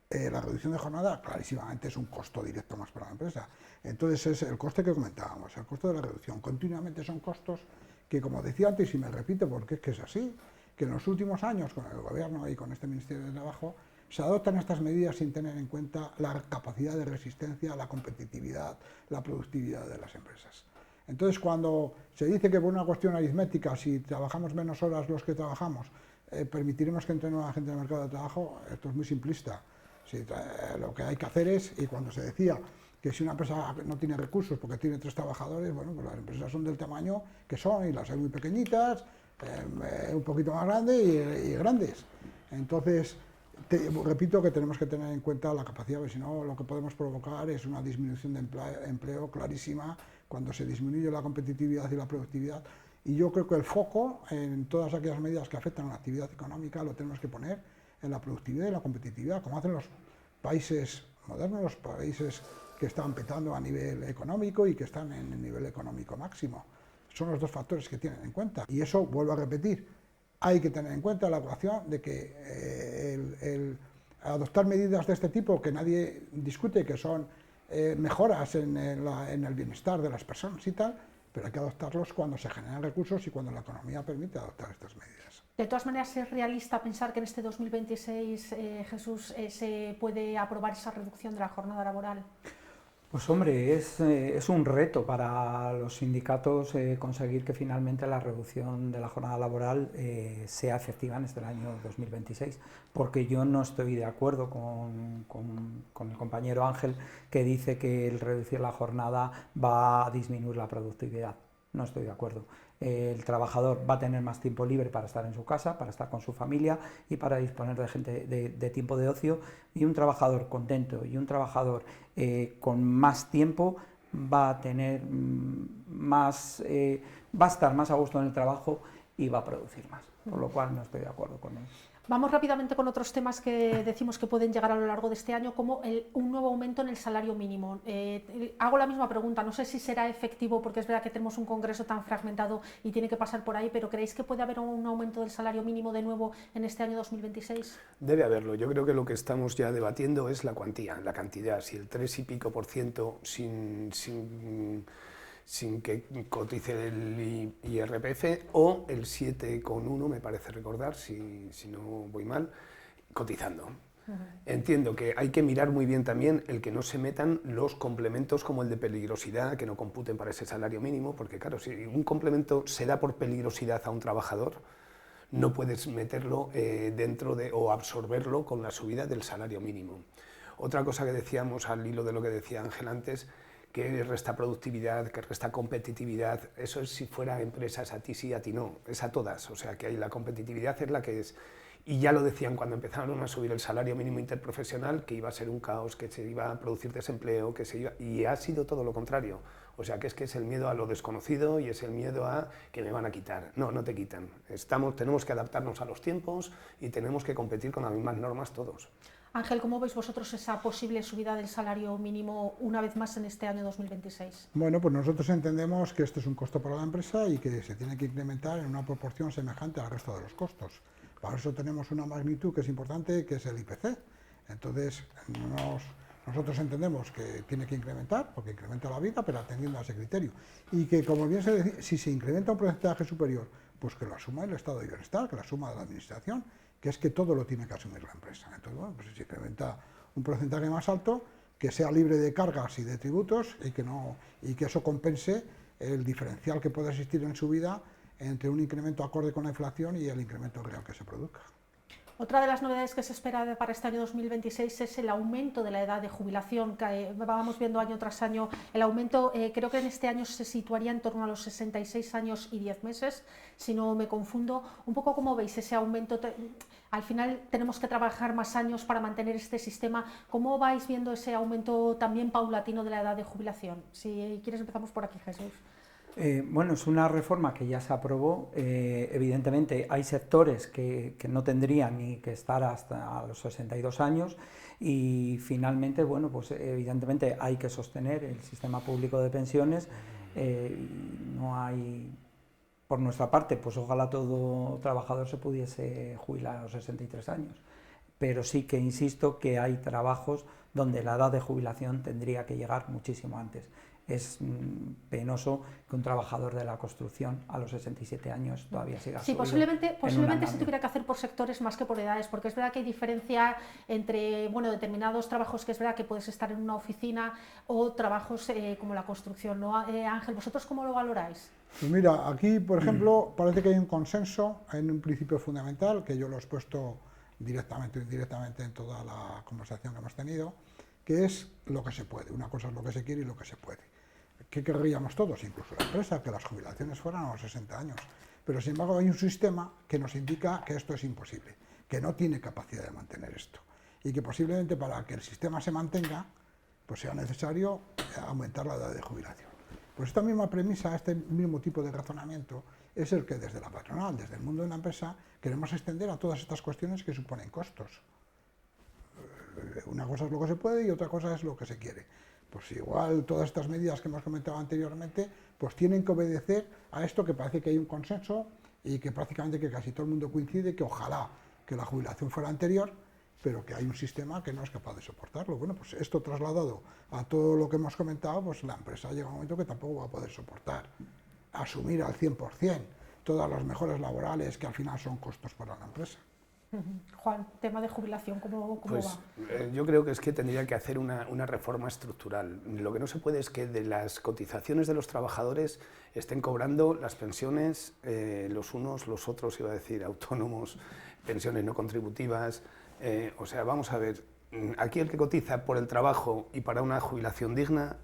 La reducción de jornada clarísimamente es un costo directo más para la empresa. Entonces es el coste que comentábamos, el costo de la reducción. Continuamente son costos que, como decía antes, y me repito porque es que es así, que en los últimos años con el Gobierno y con este Ministerio de Trabajo se adoptan estas medidas sin tener en cuenta la capacidad de resistencia, la competitividad, la productividad de las empresas. Entonces, cuando se dice que por una cuestión aritmética, si trabajamos menos horas los que trabajamos, permitiremos que entre nueva gente en el mercado de trabajo, esto es muy simplista. Lo que hay que hacer es, y cuando se decía que si una empresa no tiene recursos porque tiene 3 trabajadores, bueno, pues las empresas son del tamaño que son, y las hay muy pequeñitas, un poquito más grandes y grandes. Entonces, repito que tenemos que tener en cuenta la capacidad, porque si no lo que podemos provocar es una disminución de empleo clarísima cuando se disminuye la competitividad y la productividad. Y yo creo que el foco en todas aquellas medidas que afectan a la actividad económica lo tenemos que poner en la productividad y la competitividad, como hacen los países modernos, los países que están petando a nivel económico y que están en el nivel económico máximo. Son los 2 factores que tienen en cuenta. Y eso, vuelvo a repetir, hay que tener en cuenta la ecuación de que el adoptar medidas de este tipo, que nadie discute, que son mejoras en el bienestar de las personas y tal, pero hay que adoptarlos cuando se generan recursos y cuando la economía permite adoptar estas medidas. De todas maneras, ¿es realista pensar que en este 2026, Jesús, se puede aprobar esa reducción de la jornada laboral? Pues hombre, es un reto para los sindicatos conseguir que finalmente la reducción de la jornada laboral sea efectiva en este año 2026, porque yo no estoy de acuerdo con el compañero Ángel, que dice que el reducir la jornada va a disminuir la productividad. No estoy de acuerdo. El trabajador va a tener más tiempo libre para estar en su casa, para estar con su familia y para disponer de tiempo de ocio, y un trabajador contento y un trabajador con más tiempo va a tener va a estar más a gusto en el trabajo y va a producir más, por lo cual no estoy de acuerdo con él. Vamos rápidamente con otros temas que decimos que pueden llegar a lo largo de este año, como un nuevo aumento en el salario mínimo. Hago la misma pregunta, no sé si será efectivo, porque es verdad que tenemos un Congreso tan fragmentado y tiene que pasar por ahí, pero ¿creéis que puede haber un aumento del salario mínimo de nuevo en este año 2026? Debe haberlo. Yo creo que lo que estamos ya debatiendo es la cuantía, la cantidad. Si el 3 y pico % sin que cotice el IRPF, o el 7,1, me parece recordar, si no voy mal, cotizando. Entiendo que hay que mirar muy bien también el que no se metan los complementos como el de peligrosidad, que no computen para ese salario mínimo, porque claro, si un complemento se da por peligrosidad a un trabajador, no puedes meterlo dentro o absorberlo con la subida del salario mínimo. Otra cosa que decíamos al hilo de lo que decía Ángel antes, que resta productividad, que resta competitividad, eso es si fuera empresas a ti sí, a ti no, es a todas, o sea que ahí la competitividad es la que es. Y ya lo decían cuando empezaron a subir el salario mínimo interprofesional, que iba a ser un caos, que se iba a producir desempleo, y ha sido todo lo contrario. O sea que es el miedo a lo desconocido y es el miedo a que me van a quitar. No, no te quitan. Tenemos que adaptarnos a los tiempos y tenemos que competir con las mismas normas todos. Ángel, ¿cómo veis vosotros esa posible subida del salario mínimo una vez más en este año 2026? Bueno, pues nosotros entendemos que esto es un costo para la empresa y que se tiene que incrementar en una proporción semejante al resto de los costos. Para eso tenemos una magnitud que es importante, que es el IPC. Entonces, Nosotros entendemos que tiene que incrementar, porque incrementa la vida, pero atendiendo a ese criterio. Y que, como bien se decía, si se incrementa un porcentaje superior, pues que lo asuma el Estado de Bienestar, que lo asuma la Administración, que es que todo lo tiene que asumir la empresa. Entonces, bueno, pues si se incrementa un porcentaje más alto, que sea libre de cargas y de tributos y que eso compense el diferencial que pueda existir en su vida entre un incremento acorde con la inflación y el incremento real que se produzca. Otra de las novedades que se espera para este año 2026 es el aumento de la edad de jubilación, que vamos viendo año tras año. El aumento creo que en este año se situaría en torno a los 66 años y 10 meses, si no me confundo. Un poco cómo veis ese aumento. Al final tenemos que trabajar más años para mantener este sistema. ¿Cómo vais viendo ese aumento también paulatino de la edad de jubilación? Si quieres empezamos por aquí, Jesús. Bueno, es una reforma que ya se aprobó. Evidentemente hay sectores que no tendrían ni que estar hasta los 62 años y finalmente, bueno, pues evidentemente hay que sostener el sistema público de pensiones. No hay, por nuestra parte, pues ojalá todo trabajador se pudiese jubilar a los 63 años, pero sí que insisto que hay trabajos donde la edad de jubilación tendría que llegar muchísimo antes. Es penoso que un trabajador de la construcción a los 67 años todavía siga Sí, subido posiblemente se tuviera que hacer por sectores más que por edades, porque es verdad que hay diferencia entre determinados trabajos que es verdad que puedes estar en una oficina o trabajos como la construcción, ¿no? Ángel, ¿vosotros cómo lo valoráis? Pues mira, aquí, por ejemplo, parece que hay un consenso en un principio fundamental, que yo lo he expuesto directamente o indirectamente en toda la conversación que hemos tenido, que es lo que se puede. Una cosa es lo que se quiere y lo que se puede. ¿Qué querríamos todos, incluso la empresa? Que las jubilaciones fueran a los 60 años. Pero, sin embargo, hay un sistema que nos indica que esto es imposible, que no tiene capacidad de mantener esto. Y que posiblemente para que el sistema se mantenga, pues sea necesario aumentar la edad de jubilación. Pues esta misma premisa, este mismo tipo de razonamiento, es el que desde la patronal, desde el mundo de la empresa, queremos extender a todas estas cuestiones que suponen costos. Una cosa es lo que se puede y otra cosa es lo que se quiere. Pues igual todas estas medidas que hemos comentado anteriormente, pues tienen que obedecer a esto que parece que hay un consenso y que prácticamente que casi todo el mundo coincide que ojalá que la jubilación fuera anterior, pero que hay un sistema que no es capaz de soportarlo. Bueno, pues esto trasladado a todo lo que hemos comentado, pues la empresa llega un momento que tampoco va a poder soportar, asumir al 100% todas las mejoras laborales que al final son costos para la empresa. Juan, tema de jubilación, ¿cómo pues, va? Yo creo que es que tendría que hacer una reforma estructural. Lo que no se puede es que de las cotizaciones de los trabajadores estén cobrando las pensiones los unos, los otros, iba a decir, autónomos, pensiones no contributivas. O sea, vamos a ver, aquí el que cotiza por el trabajo y para una jubilación digna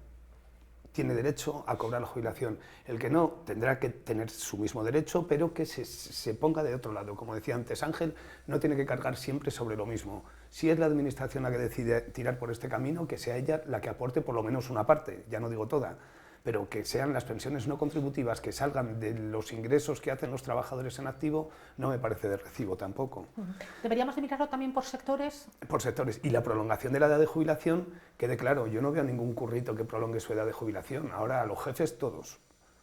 tiene derecho a cobrar la jubilación. El que no tendrá que tener su mismo derecho, pero que se ponga de otro lado. Como decía antes Ángel, no tiene que cargar siempre sobre lo mismo. Si es la administración la que decide tirar por este camino, que sea ella la que aporte por lo menos una parte, ya no digo toda, pero que sean las pensiones no contributivas que salgan de los ingresos que hacen los trabajadores en activo, no me parece de recibo tampoco. ¿Deberíamos de mirarlo también por sectores? Por sectores. Y la prolongación de la edad de jubilación, quede claro, yo no veo ningún currito que prolongue su edad de jubilación. Ahora a los jefes todos.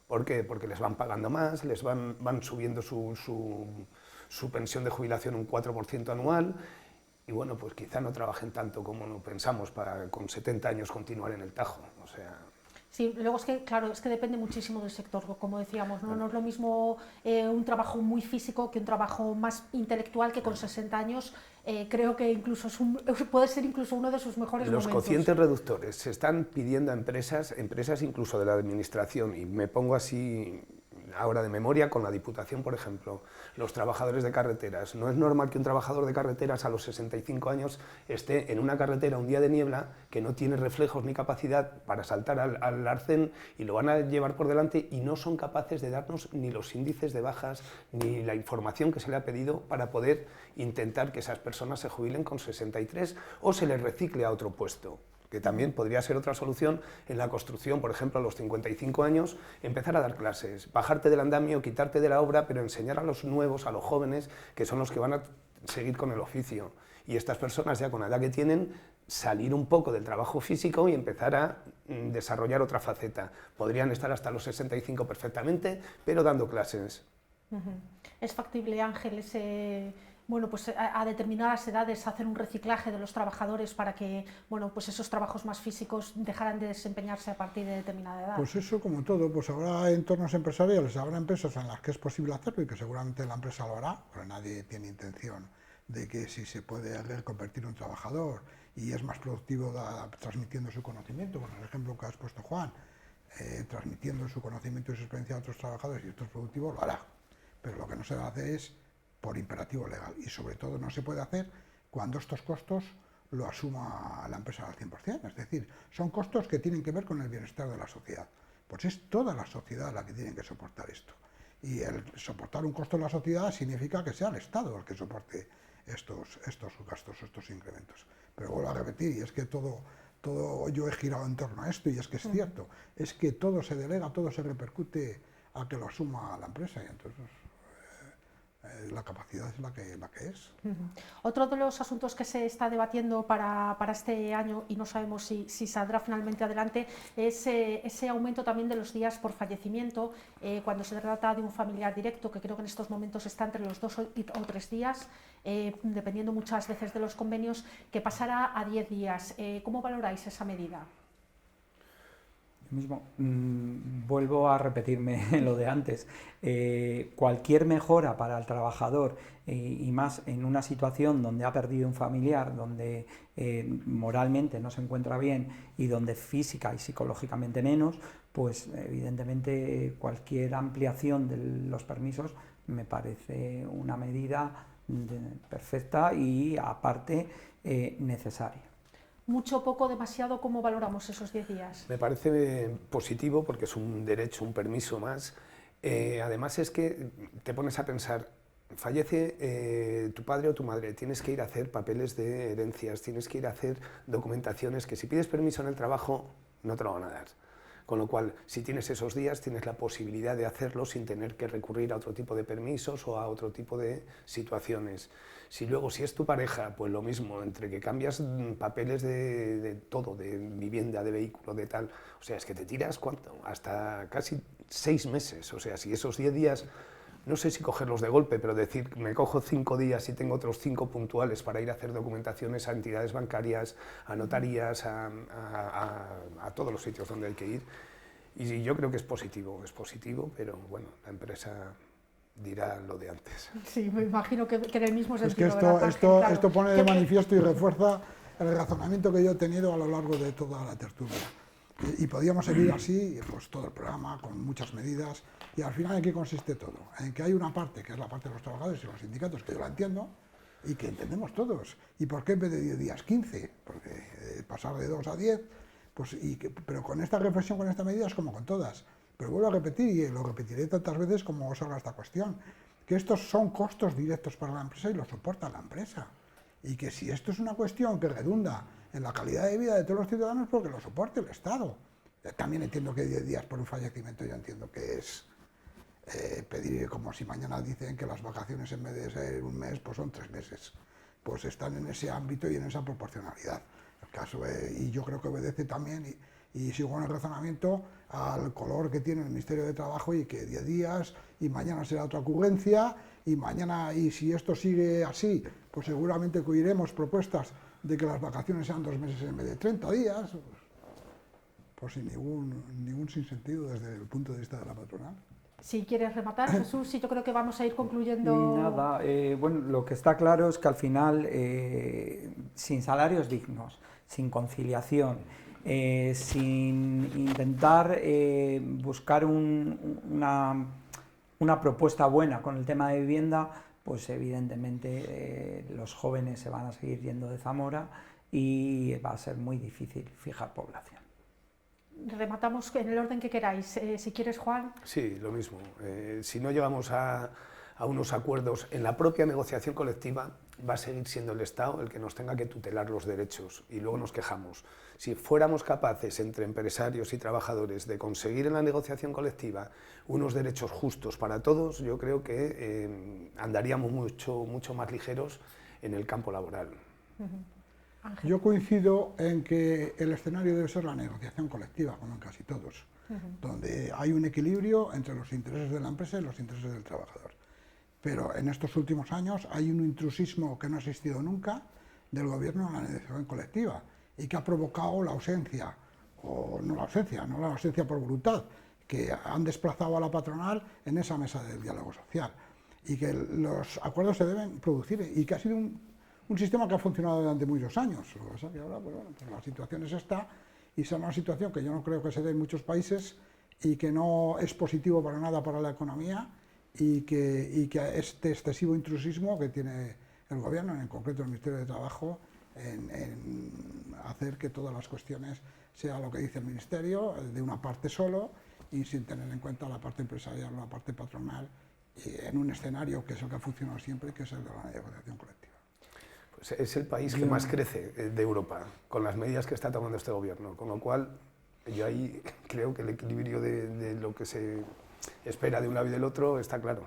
¿Por qué? Porque les van pagando más, les van subiendo su pensión de jubilación un 4% anual. Y bueno, pues quizá no trabajen tanto como no pensamos para con 70 años continuar en el Tajo. O sea... Sí, luego es que, claro, es que depende muchísimo del sector, como decíamos, ¿no? No es lo mismo un trabajo muy físico que un trabajo más intelectual que con 60 años creo que incluso puede ser incluso uno de sus mejores momentos. momentos. Los cocientes reductores se están pidiendo a empresas incluso de la administración, y me pongo así ahora de memoria con la Diputación, por ejemplo, los trabajadores de carreteras. No es normal que un trabajador de carreteras a los 65 años esté en una carretera un día de niebla que no tiene reflejos ni capacidad para saltar al arcén y lo van a llevar por delante y no son capaces de darnos ni los índices de bajas ni la información que se le ha pedido para poder intentar que esas personas se jubilen con 63 o se les recicle a otro puesto. Que también podría ser otra solución en la construcción, por ejemplo, a los 55 años, empezar a dar clases, bajarte del andamio, quitarte de la obra, pero enseñar a los nuevos, a los jóvenes, que son los que van a seguir con el oficio. Y estas personas ya con la edad que tienen, salir un poco del trabajo físico y empezar a desarrollar otra faceta. Podrían estar hasta los 65 perfectamente, pero dando clases. ¿Es factible, Ángel, Bueno, pues a determinadas edades hacer un reciclaje de los trabajadores para que, bueno, pues esos trabajos más físicos dejaran de desempeñarse a partir de determinada edad. Pues eso, como todo, pues habrá entornos empresariales, habrá empresas en las que es posible hacerlo y que seguramente la empresa lo hará, pero nadie tiene intención de que si se puede reconvertir un trabajador y es más productivo transmitiendo su conocimiento, con el ejemplo que has puesto, Juan, transmitiendo su conocimiento y su experiencia a otros trabajadores y esto es productivo, lo hará. Pero lo que no se hace es por imperativo legal y sobre todo no se puede hacer cuando estos costos lo asuma la empresa al 100%, es decir, son costos que tienen que ver con el bienestar de la sociedad, pues es toda la sociedad la que tiene que soportar esto y el soportar un costo de la sociedad significa que sea el Estado el que soporte estos gastos, estos incrementos, pero vuelvo a repetir y es que todo yo he girado en torno a esto y es que es cierto, es que todo se delega, todo se repercute a que lo asuma la empresa y entonces la capacidad es la que es. Otro de los asuntos que se está debatiendo para este año y no sabemos si saldrá finalmente adelante es ese aumento también de los días por fallecimiento cuando se trata de un familiar directo, que creo que en estos momentos está entre los 2 o 3 días, dependiendo muchas veces de los convenios, que pasará a 10 días. ¿Cómo valoráis esa medida? Mismo, vuelvo a repetirme lo de antes, cualquier mejora para el trabajador y más en una situación donde ha perdido un familiar, donde moralmente no se encuentra bien y donde física y psicológicamente menos, pues evidentemente cualquier ampliación de los permisos me parece una medida perfecta y aparte necesaria. Mucho, poco, demasiado, ¿cómo valoramos esos 10 días? Me parece positivo porque es un derecho, un permiso más. Además es que te pones a pensar, fallece tu padre o tu madre, tienes que ir a hacer papeles de herencias, tienes que ir a hacer documentaciones que si pides permiso en el trabajo no te lo van a dar. Con lo cual, si tienes esos días, tienes la posibilidad de hacerlo sin tener que recurrir a otro tipo de permisos o a otro tipo de situaciones. Si es tu pareja, pues lo mismo, entre que cambias papeles de todo, de vivienda, de vehículo, de tal, o sea, es que te tiras, ¿cuánto? Hasta casi 6 meses, o sea, si esos 10 días, no sé si cogerlos de golpe, pero decir, me cojo 5 días y tengo otros 5 puntuales para ir a hacer documentaciones a entidades bancarias, a notarías, a todos los sitios donde hay que ir, y yo creo que es positivo, pero bueno, la empresa dirá lo de antes. Sí, me imagino que en el mismo sentido. Es que esto pone de manifiesto y refuerza el razonamiento que yo he tenido a lo largo de toda la tertulia. Y podíamos seguir así, pues todo el programa, con muchas medidas, y al final ¿en qué consiste todo? En que hay una parte, que es la parte de los trabajadores y los sindicatos, que yo la entiendo, y que entendemos todos. ¿Y por qué en vez de 10 días 15? Porque pasar de 2 a 10, pues, pero con esta reflexión, con esta medida es como con todas. Pero vuelvo a repetir, y lo repetiré tantas veces como salga esta cuestión, que estos son costos directos para la empresa y los soporta la empresa. Y que si esto es una cuestión que redunda en la calidad de vida de todos los ciudadanos, porque lo soporte el Estado. También entiendo que 10 días por un fallecimiento, yo entiendo que es pedir, como si mañana dicen que las vacaciones en vez de ser un mes, pues son 3 meses. Pues están en ese ámbito y en esa proporcionalidad. El caso, y yo creo que obedece también, y sigo en el razonamiento, al color que tiene el Ministerio de Trabajo y que 10 días y mañana será otra ocurrencia y si esto sigue así, pues seguramente que oiremos propuestas de que las vacaciones sean 2 meses en vez de 30 días, pues sin ningún sinsentido desde el punto de vista de la patronal. Si quieres rematar, Jesús, sí, yo creo que vamos a ir concluyendo. Nada, bueno, lo que está claro es que al final, sin salarios dignos, sin conciliación, sin intentar buscar una propuesta buena con el tema de vivienda, pues evidentemente los jóvenes se van a seguir yendo de Zamora y va a ser muy difícil fijar población. Rematamos en el orden que queráis. Si quieres, Juan. Sí, lo mismo. Si no llegamos a unos acuerdos en la propia negociación colectiva, va a seguir siendo el Estado el que nos tenga que tutelar los derechos y luego nos quejamos. Si fuéramos capaces entre empresarios y trabajadores de conseguir en la negociación colectiva unos derechos justos para todos, yo creo que andaríamos mucho más ligeros en el campo laboral. Yo coincido en que el escenario debe ser la negociación colectiva, como en casi todos, donde hay un equilibrio entre los intereses de la empresa y los intereses del trabajador. pero en estos últimos años hay un intrusismo que no ha existido nunca del gobierno en la negociación colectiva y que ha provocado la ausencia, o no la ausencia por voluntad, que han desplazado a la patronal en esa mesa del diálogo social, y que los acuerdos se deben producir, y que ha sido un sistema que ha funcionado durante muchos años. Lo que pasa es que ahora pues la situación es esta, y es una situación que yo no creo que se dé en muchos países y que no es positivo para nada para la economía, y que este excesivo intrusismo que tiene el gobierno, en concreto el Ministerio de Trabajo, en hacer que todas las cuestiones sea lo que dice el Ministerio, de una parte solo, y sin tener en cuenta la parte empresarial o la parte patronal, en un escenario que es el que ha funcionado siempre, que es el de la negociación colectiva. Pues es el país que más crece de Europa, con las medidas que está tomando este gobierno, con lo cual yo ahí creo que el equilibrio de lo que se espera de un lado y del otro está claro.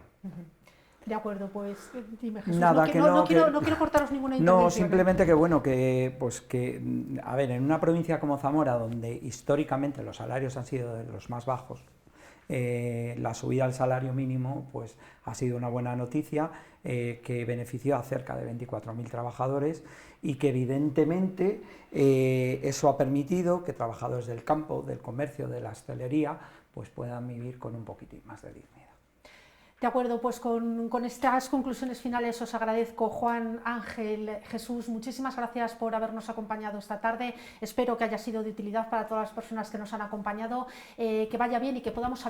De acuerdo, pues dime, Jesús. Nada, no quiero cortaros ninguna intervención. No, simplemente que bueno, a ver, en una provincia como Zamora, donde históricamente los salarios han sido de los más bajos, la subida al salario mínimo pues ha sido una buena noticia, que benefició a cerca de 24.000 trabajadores, y que evidentemente eso ha permitido que trabajadores del campo, del comercio, de la hostelería, pues puedan vivir con un poquitín más de dignidad. De acuerdo, pues con estas conclusiones finales os agradezco, Juan, Ángel, Jesús, muchísimas gracias por habernos acompañado esta tarde. Espero que haya sido de utilidad para todas las personas que nos han acompañado, que vaya bien y que podamos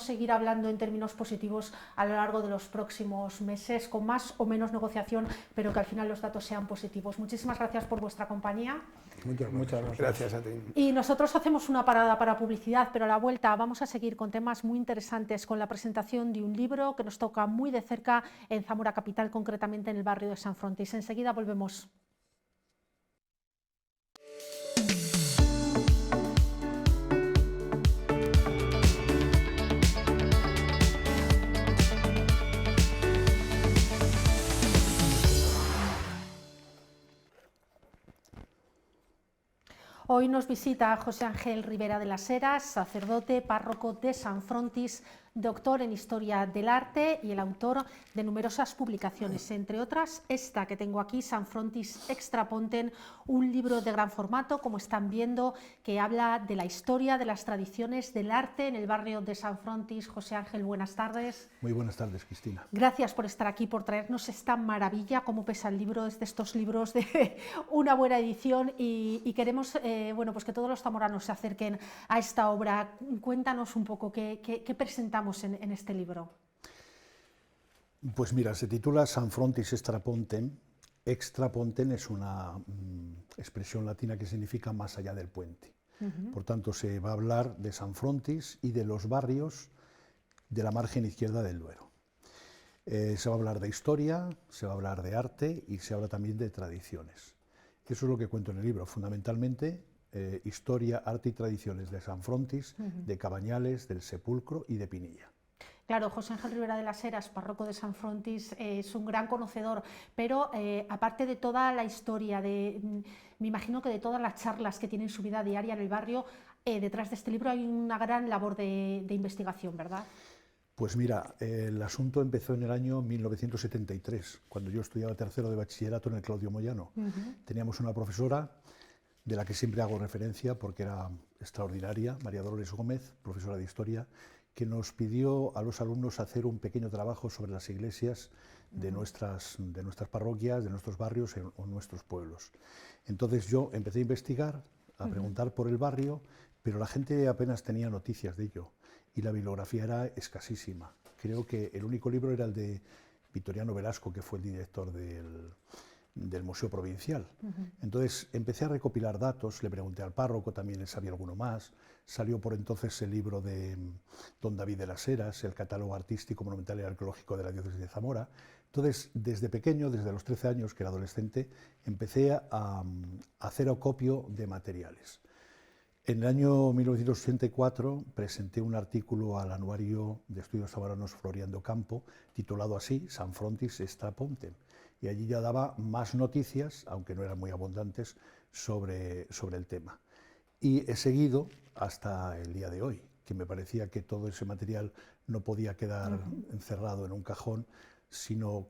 seguir hablando en términos positivos a lo largo de los próximos meses, con más o menos negociación, pero que al final los datos sean positivos. Muchísimas gracias por vuestra compañía. Muchas gracias. Gracias a ti. Y nosotros hacemos una parada para publicidad, pero a la vuelta vamos a seguir con temas muy interesantes, con la presentación de un libro que nos toca muy de cerca en Zamora capital, concretamente en el barrio de San Frontis. Enseguida volvemos. Hoy nos visita José Ángel Rivera de las Heras, sacerdote, párroco de San Frontis, doctor en Historia del Arte y el autor de numerosas publicaciones, entre otras esta que tengo aquí, San Frontis Extraponten, un libro de gran formato, como están viendo, que habla de la historia, de las tradiciones del arte en el barrio de San Frontis. José Ángel, buenas tardes. Muy buenas tardes, Cristina. Gracias por estar aquí, por traernos esta maravilla, cómo pesa el libro, es de estos libros de una buena edición, y queremos bueno, pues que todos los zamoranos se acerquen a esta obra. Cuéntanos un poco qué presentamos en este libro. Pues mira, se titula San Frontis Extraponten. Extraponten es una expresión latina que significa más allá del puente. Por tanto, se va a hablar de San Frontis y de los barrios de la margen izquierda del Duero. Se va a hablar de historia, se va a hablar de arte y se habla también de tradiciones. Eso es lo que cuento en el libro, fundamentalmente historia, arte y tradiciones de San Frontis, de Cabañales, del Sepulcro y de Pinilla. Claro, José Ángel Rivera de las Heras, párroco de San Frontis, es un gran conocedor, pero aparte de toda la historia, me imagino que de todas las charlas que tiene en su vida diaria en el barrio, detrás de este libro hay una gran labor de investigación, ¿verdad? Pues mira, el asunto empezó en el año 1973, cuando yo estudiaba tercero de bachillerato en el Claudio Moyano. Teníamos una profesora de la que siempre hago referencia porque era extraordinaria, María Dolores Gómez, profesora de Historia, que nos pidió a los alumnos hacer un pequeño trabajo sobre las iglesias de nuestras parroquias, de nuestros barrios o nuestros pueblos. Entonces yo empecé a investigar, a preguntar por el barrio, pero la gente apenas tenía noticias de ello y la bibliografía era escasísima. Creo que el único libro era el de Victoriano Velasco, que fue el director del Museo Provincial. Entonces empecé a recopilar datos, le pregunté al párroco, también él sabía alguno más. Salió por entonces el libro de don David de las Heras, el catálogo artístico, monumental y arqueológico de la diócesis de Zamora. Entonces, desde pequeño, desde los 13 años, que era adolescente, empecé a hacer acopio de materiales. En el año 1984 presenté un artículo al Anuario de Estudios Zamoranos Floriano Campo, titulado así, San Frontis Extraponten, y allí ya daba más noticias, aunque no eran muy abundantes, sobre el tema. Y he seguido hasta el día de hoy, que me parecía que todo ese material no podía quedar encerrado en un cajón, sino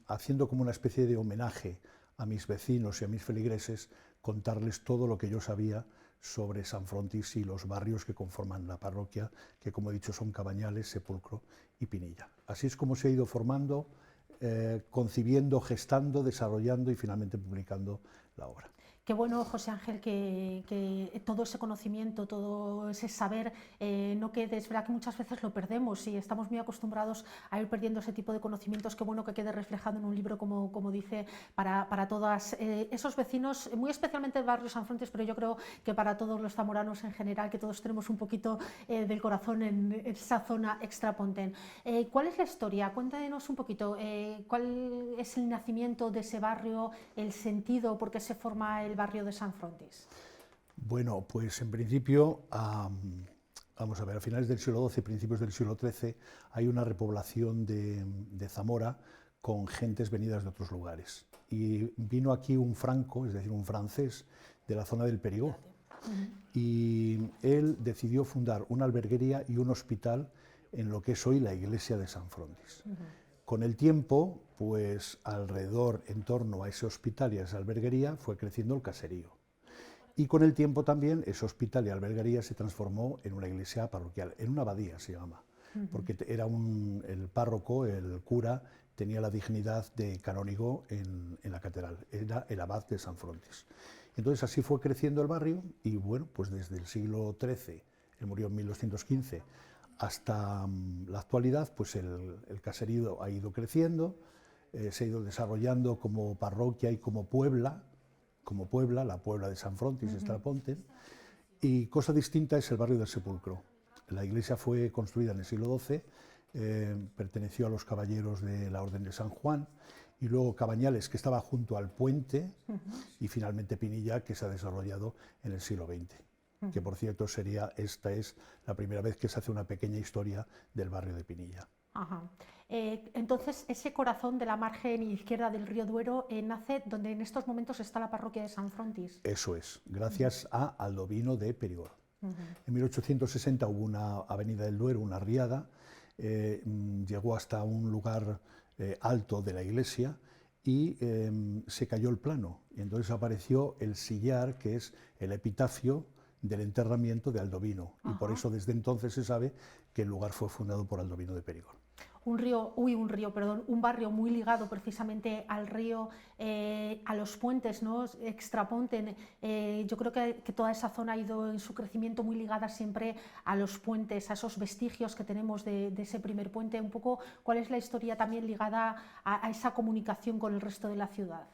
haciendo como una especie de homenaje a mis vecinos y a mis feligreses, contarles todo lo que yo sabía sobre San Frontis y los barrios que conforman la parroquia, que como he dicho son Cabañales, Sepulcro y Pinilla. Así es como se ha ido formando, concibiendo, gestando, desarrollando y finalmente publicando la obra. Qué bueno, José Ángel, que todo ese conocimiento, todo ese saber no quede. Es verdad que muchas veces lo perdemos y estamos muy acostumbrados a ir perdiendo ese tipo de conocimientos. Qué bueno que quede reflejado en un libro, como dice, para todos esos vecinos, muy especialmente del barrio San Frontis, pero yo creo que para todos los zamoranos en general, que todos tenemos un poquito del corazón en esa zona extraponten. ¿Cuál es la historia? Cuéntanos un poquito. ¿Cuál es el nacimiento de ese barrio, el sentido, por qué se forma el barrio de San Frontis? Bueno, pues en principio, vamos a ver, a finales del siglo XII, principios del siglo XIII, hay una repoblación de Zamora con gentes venidas de otros lugares. Y vino aquí un franco, es decir, un francés, de la zona del Perigord. Y él decidió fundar una alberguería y un hospital en lo que es hoy la iglesia de San Frontis. Con el tiempo, pues alrededor, en torno a ese hospital y a esa alberguería, fue creciendo el caserío. Y con el tiempo también ese hospital y alberguería se transformó en una iglesia parroquial, en una abadía se llama, porque era el párroco, el cura, tenía la dignidad de canónigo en la catedral, era el abad de San Frontis. Entonces así fue creciendo el barrio y bueno, pues desde el siglo XIII, él murió en 1215, hasta la actualidad, pues el caserío ha ido creciendo, se ha ido desarrollando como parroquia y como Puebla, la Puebla de San Frontis, Extraponten, y cosa distinta es el barrio del Sepulcro. La iglesia fue construida en el siglo XII, perteneció a los caballeros de la Orden de San Juan, y luego Cabañales, que estaba junto al puente, y finalmente Pinilla, que se ha desarrollado en el siglo XX. Que por cierto esta es la primera vez que se hace una pequeña historia del barrio de Pinilla. Ajá. Entonces, ese corazón de la margen izquierda del río Duero nace donde en estos momentos está la parroquia de San Frontis. Eso es, gracias a Aldovino de Perigord. En 1860 hubo una avenida del Duero, una riada, llegó hasta un lugar alto de la iglesia y se cayó el plano. Y entonces apareció el sillar, que es el epitafio del enterramiento de Aldovino. Y por eso desde entonces se sabe que el lugar fue fundado por Aldovino de Perigord. Un barrio muy ligado precisamente al río, a los puentes, ¿no? Extraponten. Yo creo que toda esa zona ha ido en su crecimiento muy ligada siempre a los puentes, a esos vestigios que tenemos de ese primer puente. Un poco, ¿cuál es la historia también ligada a esa comunicación con el resto de la ciudad?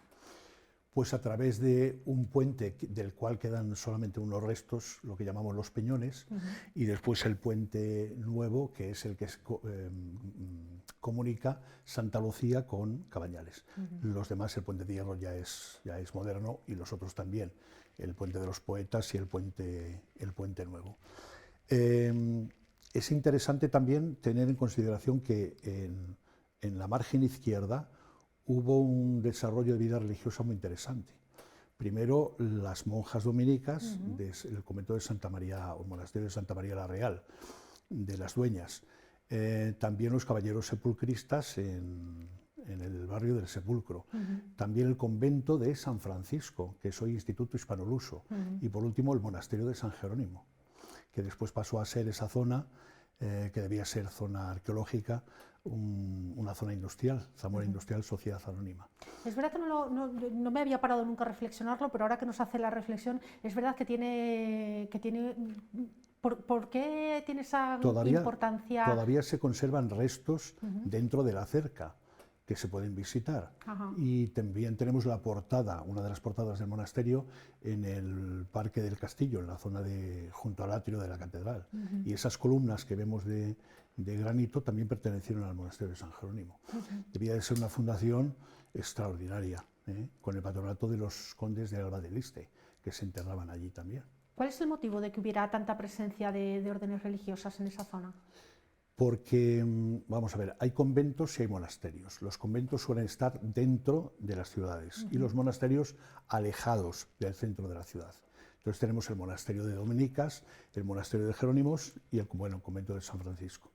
Pues a través de un puente del cual quedan solamente unos restos, lo que llamamos los Peñones, y después el puente nuevo, que es el que comunica Santa Lucía con Cabañales. Los demás, el puente de hierro ya es moderno, y los otros también, el puente de los Poetas y el puente nuevo. Es interesante también tener en consideración que en la margen izquierda hubo un desarrollo de vida religiosa muy interesante. Primero, las monjas dominicas del convento de Santa María, o monasterio de Santa María la Real, de las Dueñas. También los caballeros sepulcristas en el barrio del Sepulcro. También el convento de San Francisco, que es hoy Instituto Hispanoluso. Y por último, el monasterio de San Jerónimo, que después pasó a ser esa zona, que debía ser zona arqueológica, una zona industrial, Zamora Industrial Sociedad Anónima. Es verdad que no me había parado nunca a reflexionarlo, pero ahora que nos hace la reflexión, es verdad que tiene ¿por qué tiene esa importancia? Todavía se conservan restos dentro de la cerca que se pueden visitar. Y también tenemos la portada, una de las portadas del monasterio, en el Parque del Castillo, en la zona junto al atrio de la catedral. Y esas columnas que vemos de granito también pertenecieron al monasterio de San Jerónimo. Debía de ser una fundación extraordinaria, con el patronato de los condes de Alba del Este, que se enterraban allí también. ¿Cuál es el motivo de que hubiera tanta presencia de órdenes religiosas en esa zona? Porque, vamos a ver, hay conventos y hay monasterios. Los conventos suelen estar dentro de las ciudades y los monasterios alejados del centro de la ciudad. Entonces tenemos el monasterio de Dominicas, el monasterio de Jerónimos y el convento de San Francisco.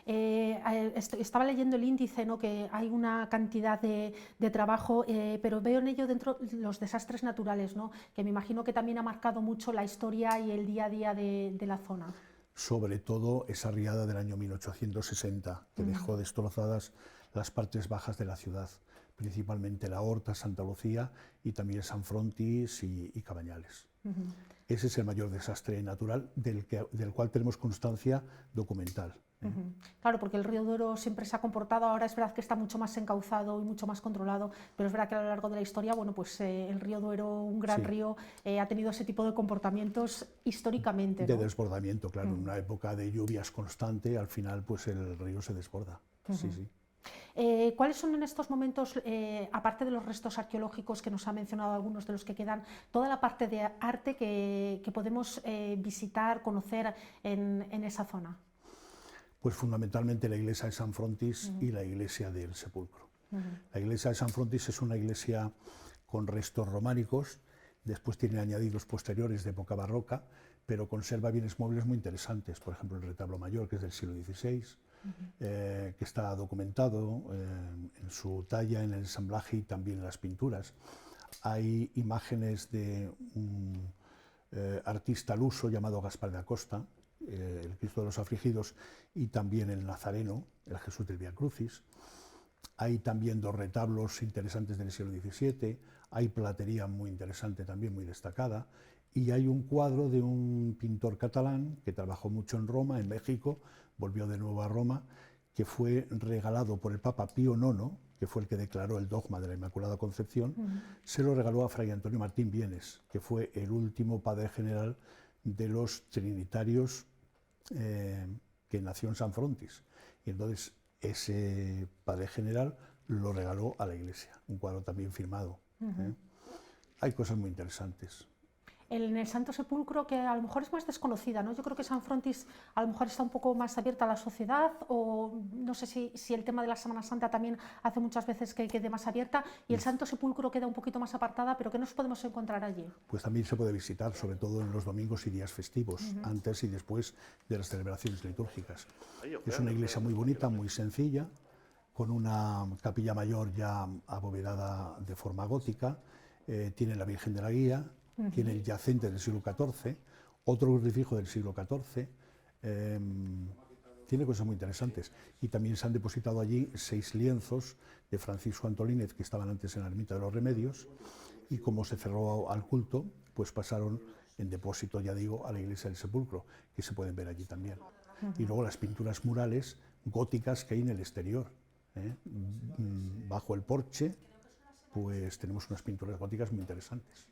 Estaba leyendo el índice, ¿no? Que hay una cantidad de trabajo, pero veo en ello dentro los desastres naturales, ¿no? Que me imagino que también ha marcado mucho la historia y el día a día de la zona. Sobre todo esa riada del año 1860, que dejó destrozadas las partes bajas de la ciudad, principalmente la Horta, Santa Lucía y también San Frontis y Cabañales. Ese es el mayor desastre natural del cual tenemos constancia documental. Claro, porque el río Duero siempre se ha comportado, ahora es verdad que está mucho más encauzado y mucho más controlado, pero es verdad que a lo largo de la historia, bueno, pues el río Duero, un gran río, ha tenido ese tipo de comportamientos históricamente, ¿no? De desbordamiento, claro, en una época de lluvias constante, al final pues el río se desborda. Sí, sí. ¿Cuáles son en estos momentos, aparte de los restos arqueológicos que nos ha mencionado algunos de los que quedan, toda la parte de arte que podemos visitar, conocer en esa zona? Pues fundamentalmente la iglesia de San Frontis y la iglesia del Sepulcro. La iglesia de San Frontis es una iglesia con restos románicos, después tiene añadidos posteriores de época barroca, pero conserva bienes móviles muy interesantes, por ejemplo el retablo mayor, que es del siglo XVI, que está documentado en su talla, en el ensamblaje y también en las pinturas. Hay imágenes de un artista luso llamado Gaspar de Acosta, el Cristo de los Afligidos, y también el Nazareno, el Jesús del Vía Crucis. Hay también dos retablos interesantes del siglo XVII, hay platería muy interesante también, muy destacada, y hay un cuadro de un pintor catalán que trabajó mucho en Roma, en México, volvió de nuevo a Roma, que fue regalado por el Papa Pío IX, que fue el que declaró el dogma de la Inmaculada Concepción, se lo regaló a Fray Antonio Martín Vienes, que fue el último padre general de los trinitarios que nació en San Frontis. Y entonces ese padre general lo regaló a la iglesia, un cuadro también firmado. Hay cosas muy interesantes. En el Santo Sepulcro, que a lo mejor es más desconocida, ¿no? Yo creo que San Frontis a lo mejor está un poco más abierta a la sociedad, o no sé si el tema de la Semana Santa también hace muchas veces que quede más abierta, y el Santo Sepulcro queda un poquito más apartada, pero ¿qué nos podemos encontrar allí? Pues también se puede visitar, sobre todo en los domingos y días festivos, antes y después de las celebraciones litúrgicas. Es una iglesia muy bonita, muy sencilla, con una capilla mayor ya abovedada de forma gótica, tiene la Virgen de la Guía, tiene el yacente del siglo XIV, otro crucifijo del siglo XIV, tiene cosas muy interesantes. Y también se han depositado allí 6 lienzos de Francisco Antolínez, que estaban antes en la ermita de los Remedios, y como se cerró al culto, pues pasaron en depósito, ya digo, a la iglesia del Sepulcro, que se pueden ver allí también. Y luego las pinturas murales góticas que hay en el exterior. Bajo el porche, pues tenemos unas pinturas góticas muy interesantes.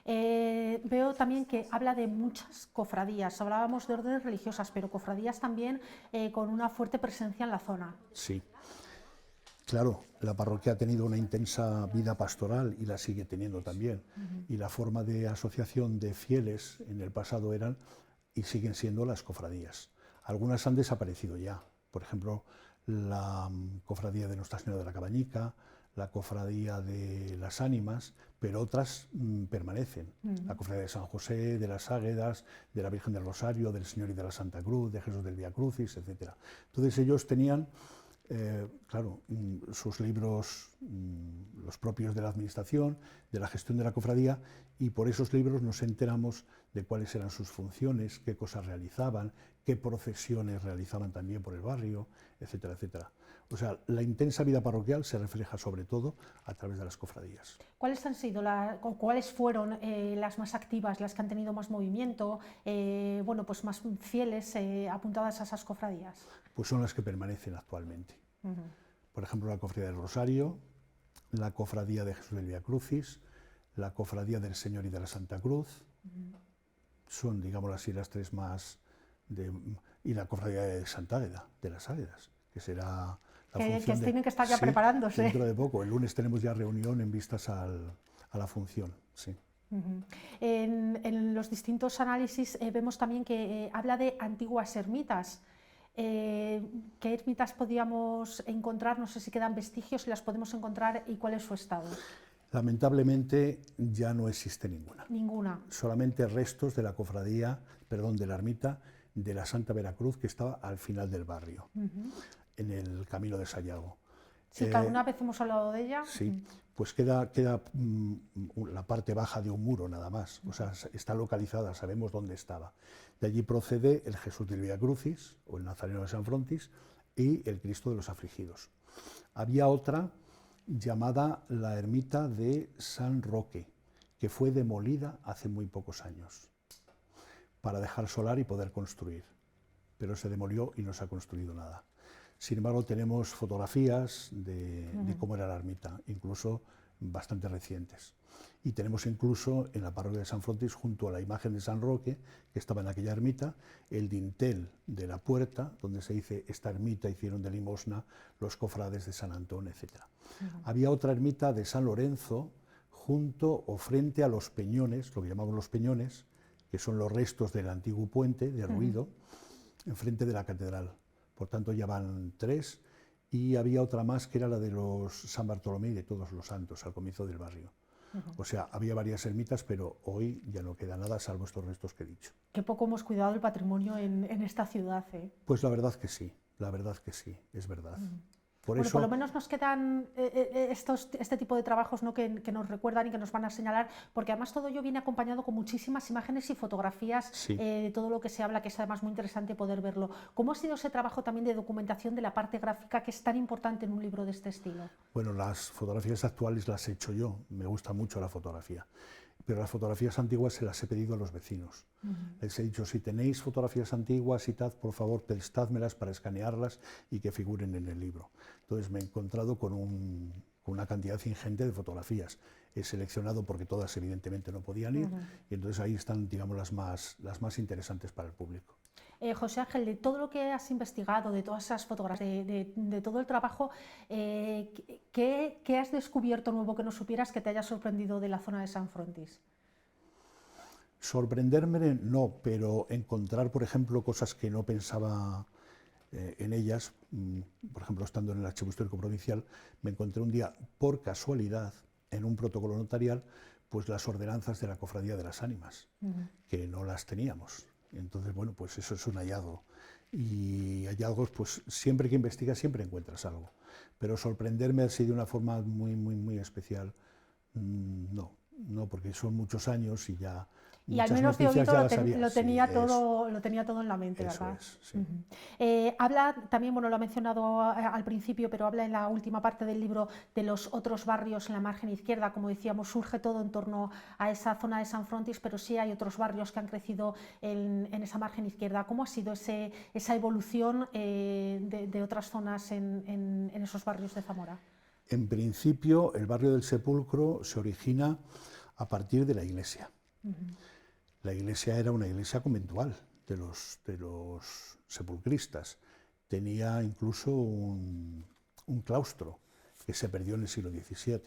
Veo también que habla de muchas cofradías, hablábamos de órdenes religiosas, pero cofradías también con una fuerte presencia en la zona. Sí, claro, la parroquia ha tenido una intensa vida pastoral y la sigue teniendo también, y la forma de asociación de fieles en el pasado eran y siguen siendo las cofradías. Algunas han desaparecido ya, por ejemplo, la cofradía de Nuestra Señora de la Cabañica, la cofradía de las Ánimas, pero otras permanecen. La cofradía de San José, de las Águedas, de la Virgen del Rosario, del Señor y de la Santa Cruz, de Jesús del Vía Crucis, etc. Entonces ellos tenían, claro, sus libros, los propios de la administración, de la gestión de la cofradía, y por esos libros nos enteramos de cuáles eran sus funciones, qué cosas realizaban, qué procesiones realizaban también por el barrio, etcétera, etcétera. O sea, la intensa vida parroquial se refleja sobre todo a través de las cofradías. ¿Cuáles han sido cuáles fueron las más activas, las que han tenido más movimiento, bueno, pues más fieles apuntadas a esas cofradías? Pues son las que permanecen actualmente. Por ejemplo, la cofradía del Rosario, la cofradía de Jesús del Vía Crucis, la cofradía del Señor y de la Santa Cruz, son, digamos así, las 3 más, y la cofradía de Santa Águeda, de las Águedas, que será la función que tienen que estar ya preparándose. Dentro de poco, el lunes tenemos ya reunión en vistas a la función, sí. En los distintos análisis vemos también que habla de antiguas ermitas. ¿Qué ermitas podíamos encontrar? No sé si quedan vestigios, si las podemos encontrar y cuál es su estado. Lamentablemente ya no existe ninguna. Ninguna. Solamente restos de la cofradía, perdón, de la ermita de la Santa Veracruz, que estaba al final del barrio, en el camino de Sayago. Sí, que alguna vez hemos hablado de ella. Sí, pues queda la parte baja de un muro nada más, o sea, está localizada, sabemos dónde estaba. De allí procede el Jesús del Via Crucis, o el Nazareno de San Frontis, y el Cristo de los Afligidos. Había otra llamada la ermita de San Roque, que fue demolida hace muy pocos años, para dejar solar y poder construir, pero se demolió y no se ha construido nada. Sin embargo, tenemos fotografías de cómo era la ermita, incluso bastante recientes. Y tenemos incluso en la parroquia de San Frontis, junto a la imagen de San Roque, que estaba en aquella ermita, el dintel de la puerta, donde se dice, esta ermita hicieron de limosna los cofrades de San Antón, etc. Había otra ermita de San Lorenzo, junto o frente a los peñones, lo que llamamos los peñones, que son los restos del antiguo puente derruido, enfrente de la catedral. Por tanto, ya van 3, y había otra más que era la de los San Bartolomé y de Todos los Santos, al comienzo del barrio. O sea, había varias ermitas, pero hoy ya no queda nada, salvo estos restos que he dicho. Qué poco hemos cuidado el patrimonio en esta ciudad, ¿eh? Pues la verdad que sí, es verdad. Por Bueno, eso, por lo menos nos quedan este tipo de trabajos, ¿no? que nos recuerdan y que nos van a señalar, porque además todo ello viene acompañado con muchísimas imágenes y fotografías de todo lo que se habla, que es además muy interesante poder verlo. ¿Cómo ha sido ese trabajo también de documentación de la parte gráfica, que es tan importante en un libro de este estilo? bueno, las fotografías actuales las he hecho yo, me gusta mucho la fotografía, pero las fotografías antiguas se las he pedido a los vecinos. Les he dicho, si tenéis fotografías antiguas y tal, por favor, prestádmelas para escanearlas y que figuren en el libro. Entonces me he encontrado con una cantidad ingente de fotografías. He seleccionado porque todas evidentemente no podían ir, y entonces ahí están, digamos, las más interesantes para el público. José Ángel, de todo lo que has investigado, de todas esas fotografías, de todo el trabajo, ¿qué has descubierto nuevo que no supieras que te haya sorprendido de la zona de San Frontis? Sorprenderme no, pero encontrar, por ejemplo, cosas que no pensaba en ellas. Por ejemplo, estando en el Archivo Histórico Provincial, me encontré un día, por casualidad, en un protocolo notarial, pues las ordenanzas de la Cofradía de las Ánimas, que no las teníamos. Entonces, bueno, pues eso es un hallazgo. Y hallazgos, pues siempre que investigas, siempre encuentras algo. Pero sorprenderme así de una forma muy especial, no, porque son muchos años y ya... Y al menos de oído lo tenía todo en la mente, ¿verdad? Eso es, sí. Habla también, bueno, lo ha mencionado al principio, pero habla en la última parte del libro de los otros barrios en la margen izquierda. Como decíamos, surge todo en torno a esa zona de San Frontis, pero sí hay otros barrios que han crecido en esa margen izquierda. ¿Cómo ha sido esa evolución de otras zonas en esos barrios de Zamora? En principio, el barrio del Sepulcro se origina a partir de la iglesia. La iglesia era una iglesia conventual de los sepulcristas. Tenía incluso un claustro que se perdió en el siglo XVII.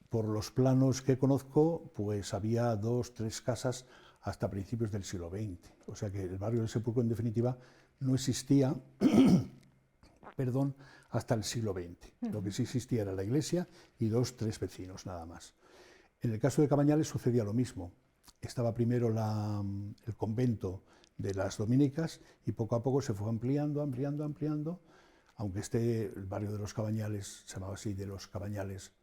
Por los planos que conozco, pues había 2 o 3 casas hasta principios del siglo XX. O sea que el barrio del Sepulcro, en definitiva, no existía hasta el siglo XX. Lo que sí existía era la iglesia y 2 o 3 vecinos, nada más. En el caso de Cabañales sucedía lo mismo. Estaba primero el convento de las dominicas y poco a poco se fue ampliando, aunque el barrio de los Cabañales, se llamaba así, de los Cabañales,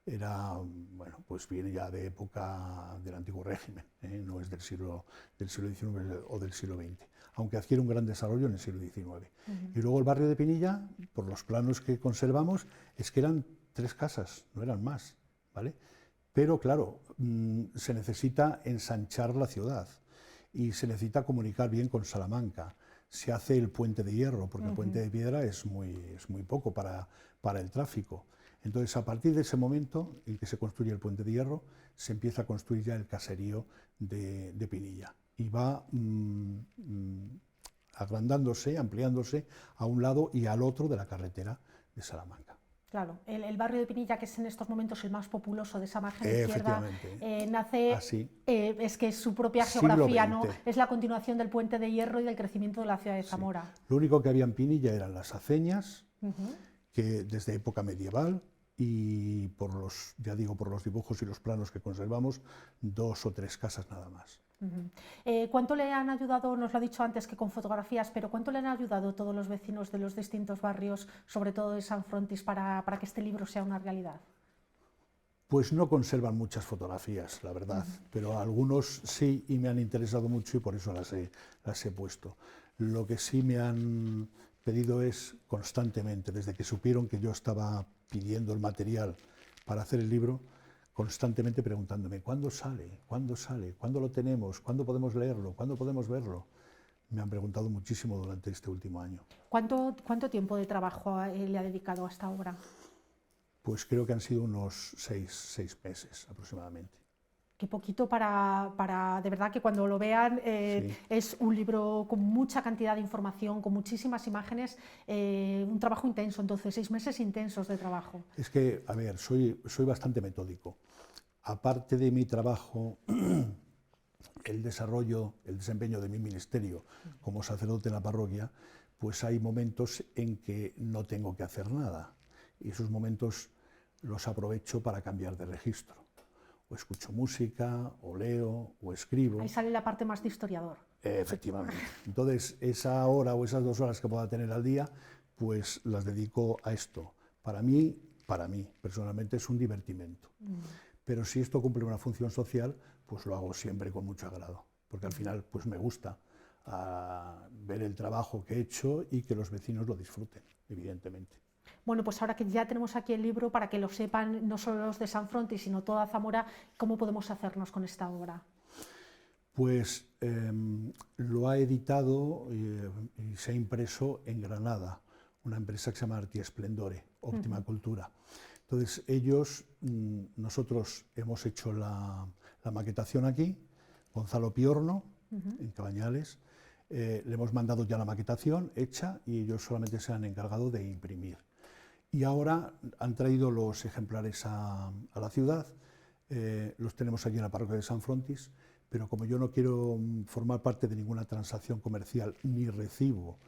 era, bueno, pues viene ya de época del antiguo régimen, no es del siglo XIX o del siglo XX, aunque adquiere un gran desarrollo en el siglo XIX. Y luego el barrio de Pinilla, por los planos que conservamos, es que eran 3 casas, no eran más, ¿vale? Pero claro, se necesita ensanchar la ciudad y se necesita comunicar bien con Salamanca. Se hace el puente de hierro, porque el puente de piedra es muy poco para el tráfico. Entonces, a partir de ese momento en que se construye el puente de hierro, se empieza a construir ya el caserío de Pinilla. Y va agrandándose, ampliándose a un lado y al otro de la carretera de Salamanca. Claro, el barrio de Pinilla, que es en estos momentos el más populoso de esa margen izquierda, nace, es que es su propia geografía, ¿no? Es la continuación del puente de hierro y del crecimiento de la ciudad de Zamora. Sí. Lo único que había en Pinilla eran las aceñas, que desde época medieval, y por los dibujos y los planos que conservamos, 2 o 3 casas nada más. ¿Cuánto le han ayudado, nos lo ha dicho antes que con fotografías, pero cuánto le han ayudado todos los vecinos de los distintos barrios, sobre todo de San Frontis, para que este libro sea una realidad? Pues no conservan muchas fotografías, la verdad, pero algunos sí y me han interesado mucho y por eso las he puesto. Lo que sí me han pedido es constantemente, desde que supieron que yo estaba pidiendo el material para hacer el libro, constantemente preguntándome, ¿cuándo sale? ¿Cuándo sale? ¿Cuándo lo tenemos? ¿Cuándo podemos leerlo? ¿Cuándo podemos verlo? Me han preguntado muchísimo durante este último año. ¿Cuánto tiempo de trabajo le ha dedicado a esta obra? Pues creo que han sido unos seis meses aproximadamente. Qué poquito para de verdad que cuando lo vean Sí. es un libro con mucha cantidad de información, con muchísimas imágenes, un trabajo intenso, entonces 6 meses intensos de trabajo. Es que, a ver, soy bastante metódico. Aparte de mi trabajo, el desempeño de mi ministerio como sacerdote en la parroquia, pues hay momentos en que no tengo que hacer nada. Y esos momentos los aprovecho para cambiar de registro. O escucho música, o leo, o escribo. Ahí sale la parte más de historiador. Efectivamente. Entonces, esa hora o esas 2 horas que pueda tener al día, pues las dedico a esto. Para mí, personalmente, es un divertimento. Pero si esto cumple una función social, pues lo hago siempre con mucho agrado. Porque al final, pues me gusta ver el trabajo que he hecho y que los vecinos lo disfruten, evidentemente. Bueno, pues ahora que ya tenemos aquí el libro, para que lo sepan no solo los de San Frontis, sino toda Zamora, ¿cómo podemos hacernos con esta obra? Pues lo ha editado y se ha impreso en Granada, una empresa que se llama Arti Esplendore, Óptima Cultura. Entonces nosotros hemos hecho la maquetación aquí, Gonzalo Piorno, en Cabañales, le hemos mandado ya la maquetación hecha y ellos solamente se han encargado de imprimir. Y ahora han traído los ejemplares a la ciudad, los tenemos allí en la parroquia de San Frontis, pero como yo no quiero formar parte de ninguna transacción comercial, ni recibo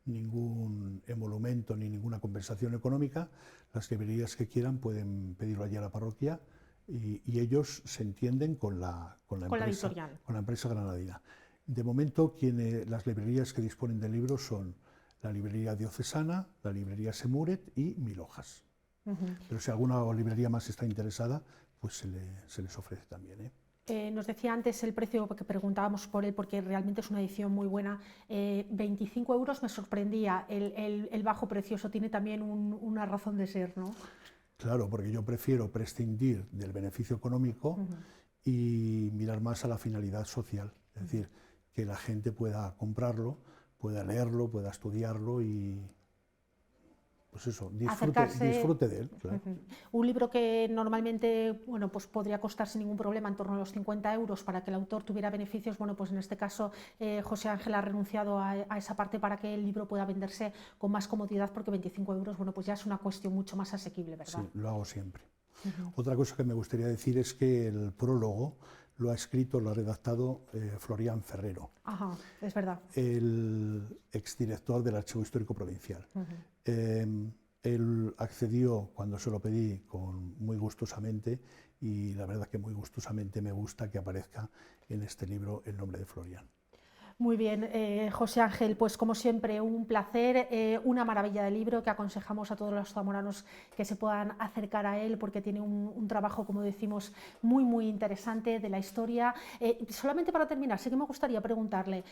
ningún emolumento ni ninguna compensación económica, las librerías que quieran pueden pedirlo allí a la parroquia y ellos se entienden con la empresa granadina. De momento, las librerías que disponen del libro son la librería diocesana, la librería Semuret y Mil Hojas. Pero si alguna librería más está interesada, pues se les ofrece también. Nos decía antes el precio, que preguntábamos por él, porque realmente es una edición muy buena. 25 euros, me sorprendía el bajo precio. Eso tiene también una razón de ser, ¿no? Claro, porque yo prefiero prescindir del beneficio económico y mirar más a la finalidad social. Es decir, que la gente pueda comprarlo, pueda leerlo, pueda estudiarlo y, pues eso, disfrute de él. Claro. Un libro que normalmente, bueno, pues podría costar sin ningún problema en torno a los 50 euros para que el autor tuviera beneficios. Bueno, pues en este caso José Ángel ha renunciado a esa parte para que el libro pueda venderse con más comodidad, porque 25 euros, bueno, pues ya es una cuestión mucho más asequible, ¿verdad? Sí, lo hago siempre. Otra cosa que me gustaría decir es que el prólogo lo ha redactado Florian Ferrero. Ajá, es verdad. El exdirector del Archivo Histórico Provincial. Él accedió cuando se lo pedí muy gustosamente y la verdad que muy gustosamente me gusta que aparezca en este libro el nombre de Florian. Muy bien, José Ángel, pues como siempre un placer, una maravilla de libro que aconsejamos a todos los zamoranos que se puedan acercar a él, porque tiene un trabajo, como decimos, muy interesante de la historia. Solamente para terminar, sí que me gustaría preguntarle,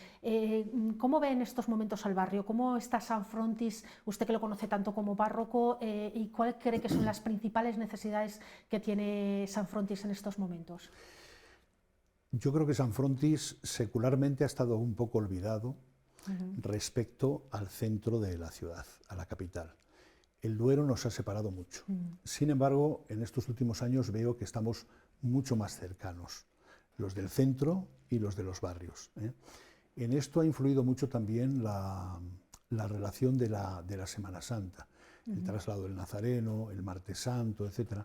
¿cómo ve en estos momentos al barrio? ¿Cómo está San Frontis, usted que lo conoce tanto como párroco, y cuál cree que son las principales necesidades que tiene San Frontis en estos momentos? Yo creo que San Frontis secularmente ha estado un poco olvidado respecto al centro de la ciudad, a la capital. El Duero nos ha separado mucho. Sin embargo, en estos últimos años veo que estamos mucho más cercanos, los del centro y los de los barrios. En esto ha influido mucho también la relación de la Semana Santa, el traslado del Nazareno, el Martes Santo, etc.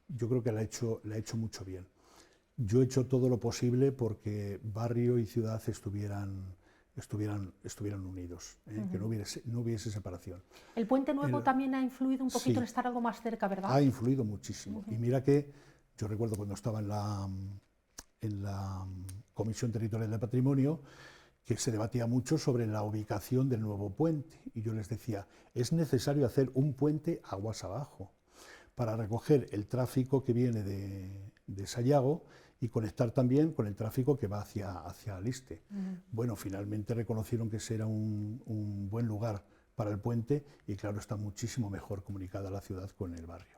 Yo creo que le ha hecho mucho bien. Yo he hecho todo lo posible porque barrio y ciudad estuvieran unidos, que no hubiese separación. El Puente Nuevo también ha influido un poquito en estar algo más cerca, ¿verdad? Ha influido muchísimo. Y mira que yo recuerdo cuando estaba en la Comisión Territorial de Patrimonio, que se debatía mucho sobre la ubicación del nuevo puente. Y yo les decía, es necesario hacer un puente aguas abajo para recoger el tráfico que viene de Sayago y conectar también con el tráfico que va hacia Aliste. Bueno, finalmente reconocieron que ese era un buen lugar para el puente y claro, está muchísimo mejor comunicada la ciudad con el barrio.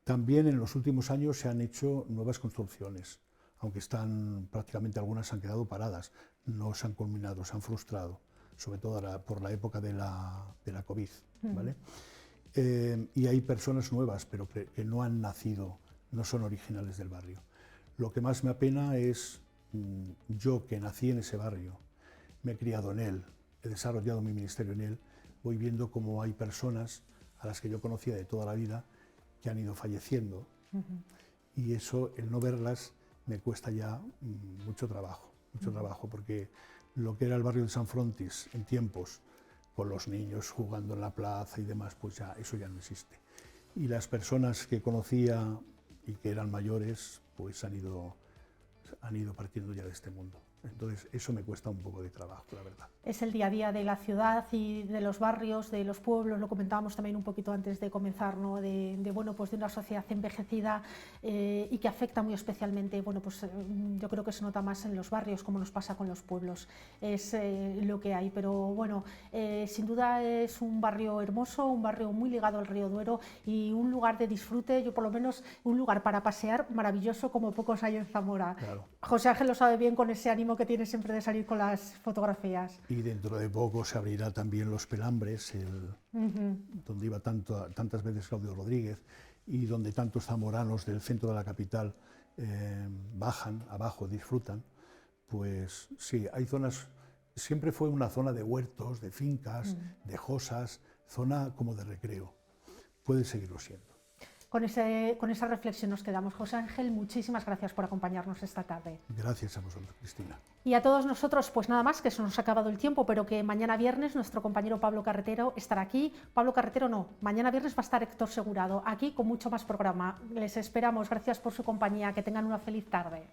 También en los últimos años se han hecho nuevas construcciones, aunque están prácticamente algunas han quedado paradas, no se han culminado, se han frustrado, sobre todo por la época de la COVID, ¿vale? Y hay personas nuevas, pero que no han nacido, no son originales del barrio. Lo que más me apena es yo, que nací en ese barrio, me he criado en él, he desarrollado mi ministerio en él, voy viendo cómo hay personas a las que yo conocía de toda la vida que han ido falleciendo, y eso, el no verlas, me cuesta ya mucho trabajo, porque lo que era el barrio de San Frontis en tiempos, con los niños jugando en la plaza y demás, pues ya eso ya no existe. Y las personas que conocía y que eran mayores, pues han ido partiendo ya de este mundo. Entonces eso me cuesta un poco de trabajo, la verdad. Es el día a día de la ciudad y de los barrios, de los pueblos, lo comentábamos también un poquito antes de comenzar, ¿no? Bueno, pues de una sociedad envejecida y que afecta muy especialmente, bueno, pues yo creo que se nota más en los barrios, como nos pasa con los pueblos, es lo que hay, pero bueno, sin duda es un barrio hermoso, un barrio muy ligado al río Duero y un lugar de disfrute, yo por lo menos un lugar para pasear maravilloso como pocos hay en Zamora. Claro. José Ángel lo sabe bien con ese ánimo que tiene siempre de salir con las fotografías. Y dentro de poco se abrirá también Los Pelambres, donde iba tantas veces Claudio Rodríguez y donde tantos zamoranos del centro de la capital bajan abajo, disfrutan. Pues sí, hay zonas, siempre fue una zona de huertos, de fincas, de josas, zona como de recreo. Puede seguirlo siendo. Con esa reflexión nos quedamos. José Ángel, muchísimas gracias por acompañarnos esta tarde. Gracias a vosotros, Cristina. Y a todos nosotros, pues nada más, que se nos ha acabado el tiempo, pero que mañana viernes nuestro compañero Pablo Carretero estará aquí. Pablo Carretero no, mañana viernes va a estar Héctor Segurado, aquí con mucho más programa. Les esperamos, gracias por su compañía, que tengan una feliz tarde.